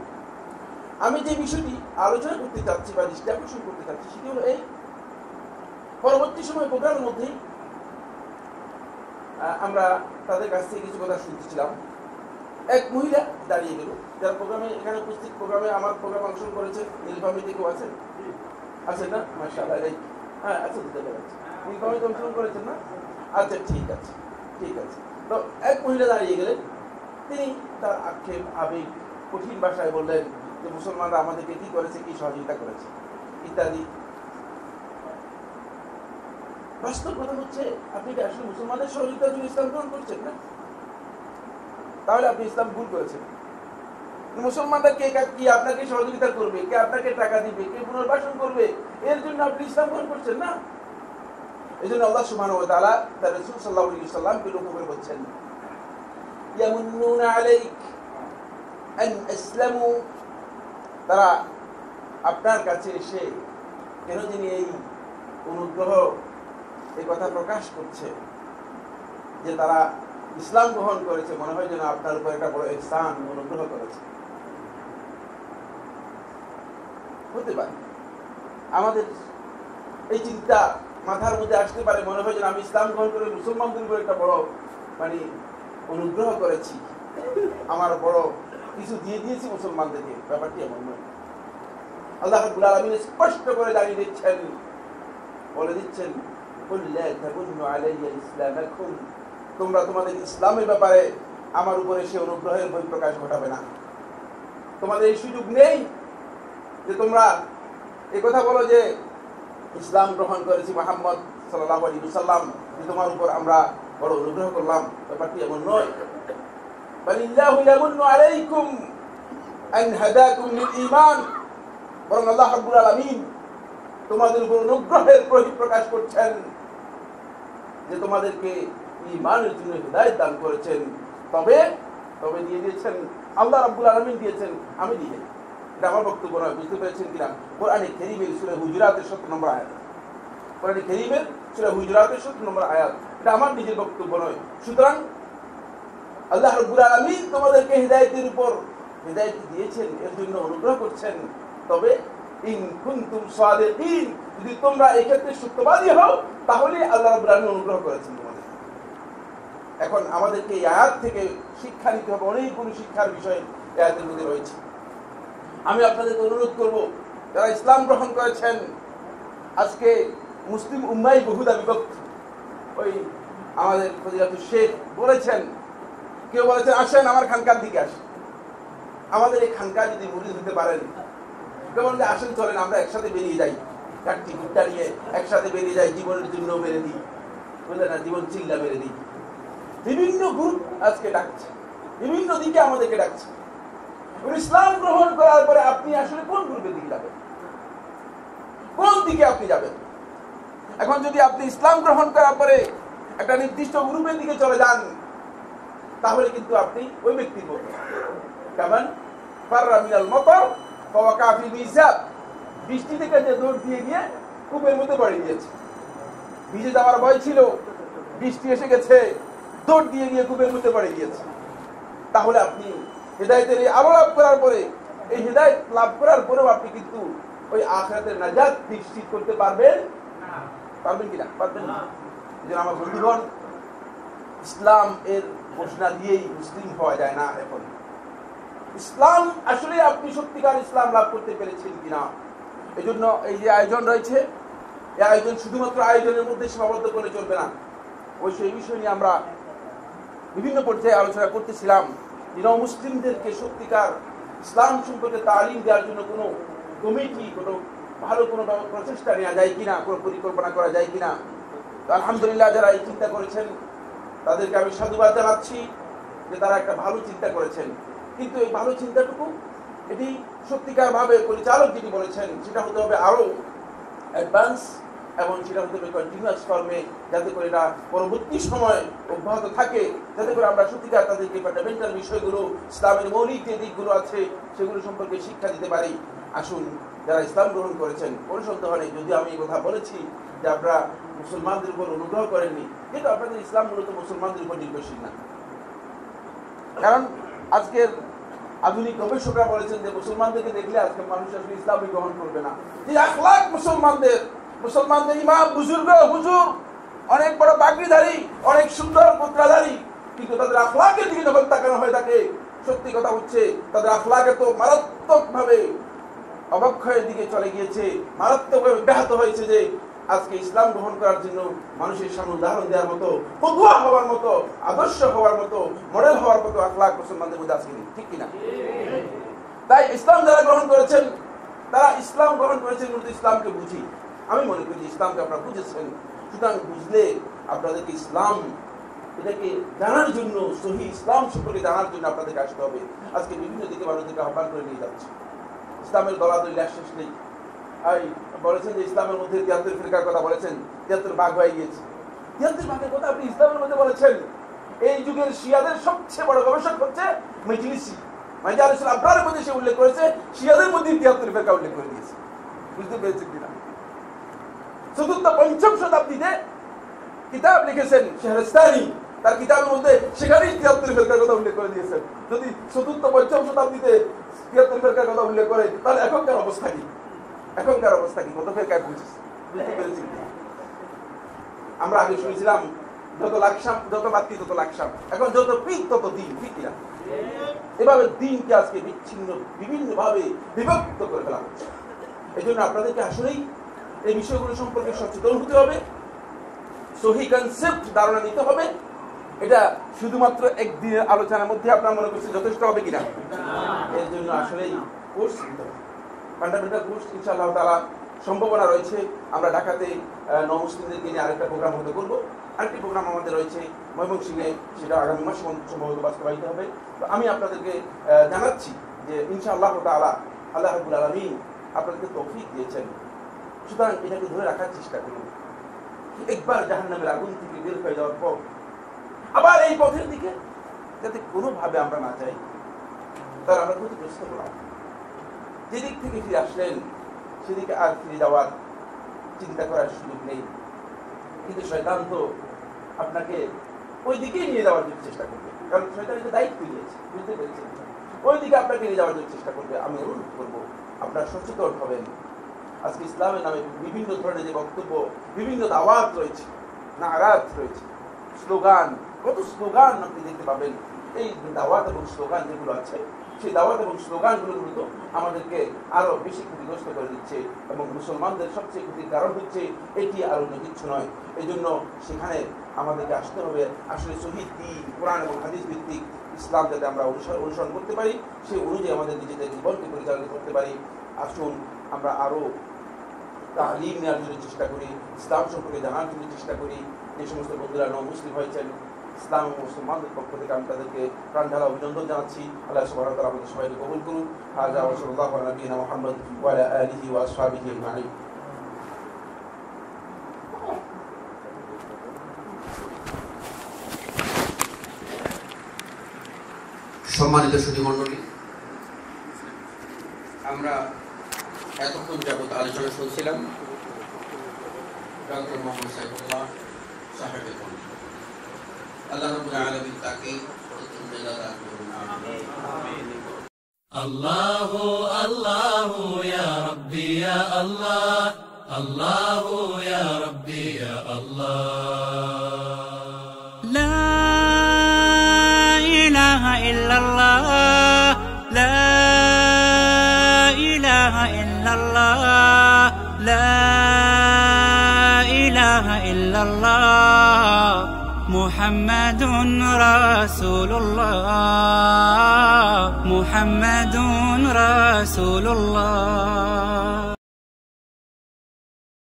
আমি যে বিষয়টি আলোচনা করতে চাচ্ছি বা দৃষ্টি আকর্ষণ করতে চাচ্ছি সেটি হলো এই, পরবর্তী সময় প্রোগ্রামের মধ্যেই আমরা তাদের কাছ থেকে কিছু কথা শুনতেছিলাম। এক মহিলা দাঁড়িয়ে গেল, যারা প্রোগ্রামে এখানে উপস্থিত, প্রোগ্রামে আমার প্রোগ্রামে অংশগ্রহণ করেছেন। নীলফামারীতে কেউ আছেন? আছেন না? মাশাআল্লাহ, হ্যাঁ আচ্ছা, বুঝতে পেরেছি। নীলফামারীতে অংশগ্রহণ করেছেন না? আচ্ছা, ঠিক আছে, ঠিক আছে। তো এক মহিলা দাঁড়িয়ে গেলেন, তিনি তার আক্ষেপ, আবেগ, কঠিন ভাষায় বললেন যে মুসলমানরা আমাদেরকে কি করেছে, কি সহযোগিতা করেছে ইত্যাদি। বাস্তব কথা হচ্ছে, আপনি কি আসলে মুসলমানদের সহযোগিতার জন্য ইসলাম গ্রহণ করছেন না? তাহলে আপনি ইসলাম ভুল করেছেন। মুসলমানরা কে কি আপনাকে সহযোগিতা করবে, কে আপনাকে টাকা দিবে, কে পুনর্বাসন করবে, এর জন্য আপনি ইসলাম গ্রহণ করছেন না। এই জন্য আল্লাহ সুবহানাহু ওয়া তাআলা তার রাসূল সাল্লাল্লাহু আলাইহি ওয়াসাল্লামকে লক্ষ্য করে বলছেন, ইয়ামুন্নুনা আলাইক আন আসলামু, তারা আপনার কাছে এসে কেন যিনি এই অনুগ্রহ এই কথা প্রকাশ করছে যে তারা ইসলাম গ্রহণ করেছে, মনে হয় যেন আপনার উপর একটা বড় ইহসান, অনুগ্রহ করেছে। হতে পারে আমাদের এই চিন্তা মাথার মধ্যে আসতে পারে, মনে হয় যেন আমি ইসলাম গ্রহণ করে মুসলমানদের উপর একটা বড় মানে অনুগ্রহ করেছি, আমার বড় কিছু দিয়ে দিয়েছি মুসলমানদেরকে। ব্যাপারটি এমন নয়। আল্লাহ রাব্বুল আলামিন স্পষ্ট করে জানিয়ে দিচ্ছেন, বলে দিচ্ছেন, তোমরা তোমাদের ইসলামের ব্যাপারে আমার উপরে সে অনুগ্রহের বহিঃপ্রকাশ ঘটাবে না। তোমাদের এই সুযোগ নেই যে তোমরা এই কথা বলো যে ইসলাম গ্রহণ করেছি মুহাম্মদ সাল্লাল্লাহু আলাইহি ওয়াসাল্লাম, তোমার উপর আমরা বড় অনুগ্রহ করলাম, ব্যাপারটি এমন নয়। বালিল্লাহু ইয়ামুন্নু আলাইকুম আন হাদাকুম লিল ঈমান, বরং আল্লাহ রাব্বুল আলামিন তোমাদের উপর অনুগ্রহের বহিঃপ্রকাশ করছেন যে তোমাদেরকে ঈমানের জন্য হিদায়াত দান করেছেন। তবে দিয়ে দিয়েছেন আল্লাহ রাব্বুল আলামিন দিয়েছেন, আমি দিই। এটা আমার বক্তব্য নয়, বুঝতে পেরেছেন কিনা? কোরআনে কারীমের সূরা হুজুরাতের 70 নম্বর আয়াত, কোরআনে কারীমের সূরা হুজুরাতের 70 নম্বর আয়াত, এটা আমার নিজের বক্তব্য নয়। সুতরাং আল্লাহ রাব্বুল আলামিন তোমাদেরকে হিদায়াতের উপর হিদায়াত দিয়েছেন, এর জন্য অনুগ্রহ করছেন। তবে ইন কুনতুম সাদিকিন, যদি তোমরা এই ক্ষেত্রে সত্যবাদী হও তাহলে আল্লাহ রাব্বুল আলামিন অনুগ্রহ করেছেন তোমাদের। এখন আমাদেরকে এই আয়াত থেকে শিক্ষা নিতে হবে, অনেকগুলো শিক্ষার বিষয় এই আয়াতের মধ্যে রয়েছে। আমি আপনাদেরকে অনুরোধ করব, যারা ইসলাম গ্রহণ করেছেন, আজকে মুসলিম উম্মাহ বহুদা বিভক্ত। ওই আমাদের ফজিলাতুল শেখ বলেছেন, কেউ বলেছেন আসেন আমার খানকার দিকে আসেন, আমাদের এই খানকা যদি মুরিদ হতে পারেন, কেমন যে আসেন চলেন আমরা একসাথে বেরিয়ে যাই, চারটি গুট্টা নিয়ে একসাথে বেরিয়ে যাই, জীবনের জন্য মেরে দিই, বুঝলেন না, জীবন চিল্লা মেরে দিই। বিভিন্ন গ্রুপ আজকে ডাকছে, বিভিন্ন দিকে আমাদেরকে ডাকছে। ইসলাম গ্রহণ করার পরে আপনি আসলে কোন গ্রুপের দিকে যাবেন, কোন দিকে আপনি যাবেন? এখন যদি আপনি ইসলাম গ্রহণ করার পরে একটা নির্দিষ্ট গ্রুপের দিকে চলে যান, তাহলে কিন্তু আপনি ওই ব্যক্তির মতো, কেমন ফাররা মিনাল মতর ওয়া কাফি মিজাব, বৃষ্টি থেকে যে দৌড় দিয়ে গিয়ে কূপের মধ্যে পড়ে গিয়েছে, ভিজে যাওয়ার ভয় ছিল, বৃষ্টি এসে গেছে, দৌড় দিয়ে গিয়ে কূপের মধ্যে পড়ে গিয়েছে। তাহলে আপনি হিদায়াতের এই আলো লাভ করার পরে, এই হিদায়াত লাভ করার পরেও আপনি কিন্তু ওই আখিরাতের নাজাত নিশ্চিত করতে পারবেন কিনা? পারবেন না। যেন আমার বন্ধুগণ, ইসলাম এর ঘোষণা দিয়েই মুসলিম হওয়া যায় না। এখন ইসলাম আসলে আপনি সত্যিকার ইসলাম লাভ করতে পেরেছেন কিনা, এই জন্য এই যে আয়োজন রয়েছে, এই আয়োজন শুধুমাত্র আয়োজনের মধ্যে সীমাবদ্ধ করে চলবে না। অবশ্যই এই বিষয় নিয়ে আমরা বিভিন্ন পর্যায়ে আলোচনা করতেছিলাম। মুসলিমদেরকে সত্যিকার ইসলাম সম্পর্কে তালিম দেওয়ার জন্য কোনো কমিটি, কোনো ভালো কোনো প্রচেষ্টা নেওয়া যায় কিনা, কোনো পরিকল্পনা করা যায় কিনা। তো আলহামদুলিল্লাহ, যারা এই চিন্তা করেছেন তাদেরকে আমি সাধুবাদ জানাচ্ছি যে তারা একটা ভালো চিন্তা করেছেন। কিন্তু এই ভালো চিন্তাটুকু, এটি সত্যিকার ভাবে পরিচালক যিনি বলেছেন, সেটা হতে হবে আরো অ্যাডভান্স, এবং সেটা হতে হবে কন্টিনিউয়াস ফর্মে, যাতে করে এটা পরবর্তী সময় অব্যাহত থাকে, যাতে করে আমরা সত্যিকার তাদেরকে ফান্ডামেন্টাল বিষয়গুলো, ইসলামের মৌলিক যে দিকগুলো আছে সেগুলো সম্পর্কে শিক্ষা দিতে পারি। আসুন, যারা ইসলাম গ্রহণ করেছেন, কোনো সন্দেহ নেই, যদি আমি এই কথা বলেছি যে আপনারা মুসলমানদের উপর অনুগ্রহ করেননি, কিন্তু আপনাদের ইসলাম মূলত মুসলমানদের উপর নির্ভরশীল না। কারণ আজকের আধুনিক গবেষকরা বলেছেন যে মুসলমানদেরকে দেখলে আজকে মানুষ আসলে ইসলামই গ্রহণ করবে না। যে আখলাক মুসলমানদের ইমাম, বুজুর্গ, হুজুর, অনেক বড় পাগড়িধারী, অনেক সুন্দর মুদ্রাধারী, কিন্তু তাদের আখলাকের দিকে যখন তাকানো হয়ে থাকে, সত্যি কথা হচ্ছে তাদের আখলাক এত মারাত্মক ভাবে অবক্ষয়ের দিকে চলে গিয়েছে, মারাত্মক ভাবে ব্যাহত হয়েছে যে আজকে ইসলাম গ্রহণ করার জন্য মানুষের সামনে উদাহরণ দেওয়ার মতো, পদুয়া হওয়ার মতো, আদর্শ হওয়ার মতো, মডেল হওয়ার মতো আখলাক মুসলমানদের মধ্যে আজকে নেই, ঠিক কিনা? তাই ইসলাম যারা গ্রহণ করেছেন, তারা ইসলাম গ্রহণ করেছেন মূলত ইসলামকে বুঝি। আমি মনে করি ইসলামকে আপনারা বুঝেছেন, সুতরাং বুঝলে আপনাদেরকে ইসলাম এটাকে জানার জন্য, সহি ইসলাম সম্পর্কে জানার জন্য আপনাদেরকে আসতে হবে। আজকে বিভিন্ন দিকে মানুষদেরকে আহ্বান করে নিয়ে যাচ্ছে, ইসলামের দলাদলি শেষ নেই। বলেছেন যে ইসলামের মধ্যে ৭৩ ফিরকার কথা বলেছেন, ৭৩ ভাগ হয়ে গিয়েছে। ৭৩ ভাগের কথা আপনি ইসলামের মধ্যে বলেছেন। এই যুগের শিয়াদের সবচেয়ে বড় গবেষক হচ্ছে মেজলিসি, মাজালিসুল আবরারের মধ্যে সে উল্লেখ করেছে, শিয়াদের মধ্যে ৭৩ ফিরকা উল্লেখ করে দিয়েছে। বুঝতে পেরেছেন কিনা? চতুর্থ পঞ্চম শতাব্দীতে কিতাব লিখেছেন শেহরস্তানি, তার কিতাবের মধ্যে সেখানেই ৭৩ ফিরকার কথা উল্লেখ করে দিয়েছেন। যদি চতুর্থ পঞ্চম শতাব্দীতে ৭৩ ফিরকার কথা উল্লেখ করে, তাহলে এখনকার অবস্থা কি? এখনকার অবস্থা কি? কত ফিরকায় বুঝেছি, বুঝতে পেরেছি? আমরা আগে শুনেছিলাম যত লাকসাম, যত বাতি তত লাকসাম, এখন যত পীর তত দিন, ঠিক কিনা? এভাবে দিনকে আজকে বিচ্ছিন্ন, বিভিন্ন ভাবে বিভক্ত করে ফেলা হচ্ছে। এই জন্য আপনাদেরকে আসলেই এই বিষয়গুলো সম্পর্কে সচেতন হতে হবে, সহি কনসেপ্ট ধারণা নিতে হবে। এটা শুধুমাত্র একদিনের আলোচনার মধ্যে আপনার মনে করছে যথেষ্ট হবে কিনা? এর জন্য আসলেই কোর্স নিতে হবে, ফান্ডামেন্টাল কোর্স ইনশাআল্লাহ তাআলা সম্ভাবনা রয়েছে আমরা ঢাকাতে নমুসলিমদেরকে নিয়ে আরেকটা প্রোগ্রাম হতে করবো। আরেকটি প্রোগ্রাম আমাদের রয়েছে ময়মনসিংহে, সেটা আগামী মাসে সম্ভবত বাস্তবায়িত হবে। তো আমি আপনাদেরকে জানাচ্ছি যে ইনশাআল্লাহ তাআলা আল্লাহ রাব্বুল আলামিন আপনাদেরকে তৌফিক দিয়েছেন, সুতরাং এটাকে ধরে রাখার চেষ্টা করুন। একবার জাহান্নামের আগুন থেকে বের হয়ে যাওয়ার পর আবার এই পথের দিকে যাতে কোনোভাবে আমরা না যাই, তার আমরা ক্ষতিগ্রস্ত হলাম। যেদিক থেকে ফিরে আসলেন সেদিকে আর ফিরে যাওয়ার চিন্তা করার সুযোগ নেই, কিন্তু শয়তান তো আপনাকে ওই দিকেই নিয়ে যাওয়ার জন্য চেষ্টা করবে, কারণ শয়তান এটা দায়িত্ব নিয়েছে, বুঝতে পেরেছেন? ওই দিকে আপনাকে নিয়ে যাওয়ার জন্য চেষ্টা করবে। আমি অনুরোধ করবো আপনারা সচেতন হবেন। আজকে ইসলামের নামে বিভিন্ন ধরনের যে বক্তব্য, বিভিন্ন দাওয়াত রয়েছে, নারাত রয়েছে, স্লোগান, কত স্লোগান আপনি দেখতে পাবেন। এই দাওয়াত এবং স্লোগান যেগুলো আছে, সেই দাওয়াত এবং স্লোগানগুলো মূলত আমাদেরকে আরো বেশি ক্ষতিগ্রস্ত করে দিচ্ছে, এবং মুসলমানদের সবচেয়ে ক্ষতির কারণ হচ্ছে এটি আর অন্য কিছু নয়। এই জন্য সেখানে আমাদেরকে আসতে হবে আসলে শহীদ দিন, কোরআন এবং হাদিস ভিত্তিক ইসলাম যাতে আমরা অনুসরণ করতে পারি, সেই অনুযায়ী আমাদের নিজেদের জীবনকে পরিচালনা করতে পারি। আসুন আমরা আরো তালিম নেওয়ার জন্য চেষ্টা করি, ইসলাম সম্পর্কে জানার জন্য চেষ্টা করি। যে সমস্ত বন্ধুরা মুসলিম হয়েছেন, ইসলাম ও মুসলমানদের পক্ষ থেকে আমি তাদেরকে প্রাণ ঢালা অভিনন্দন জানাচ্ছি। আল্লাহ সুবহানাহু ওয়া তাআলা আমাদের সবাইকে কবুল করুন। হাযা ওয়া সাল্লাল্লাহু আলা নবিয়িনা মুহাম্মদ ওয়া আলা আলিহি ওয়া আসহাবিহি আজমাইন। সম্মানিত সুধীমণ্ডলী, আমরা এতক্ষণ যাবত আলোচনা শুনছিলাম ডক্টর মোহাম্মদ সাইফুল্লাহ সাহেবের কণ্ঠে। আল্লাহ রাব্বুল আলামিন তাকে উত্তম জাযা দান করুন। আমিন। আল্লাহু আল্লাহু ইয়া রাব্বি ইয়া আল্লাহ, আল্লাহু ইয়া রাব্বি ইয়া আল্লাহ। লা ইলাহা ইল্লাল্লাহ, লা ইলাহা ইল্লাল্লাহ, লা ইলাহা ইল্লাল্লাহ, মুহাম্মাদুন রাসূলুল্লাহ, মুহাম্মাদুন রাসূলুল্লাহ।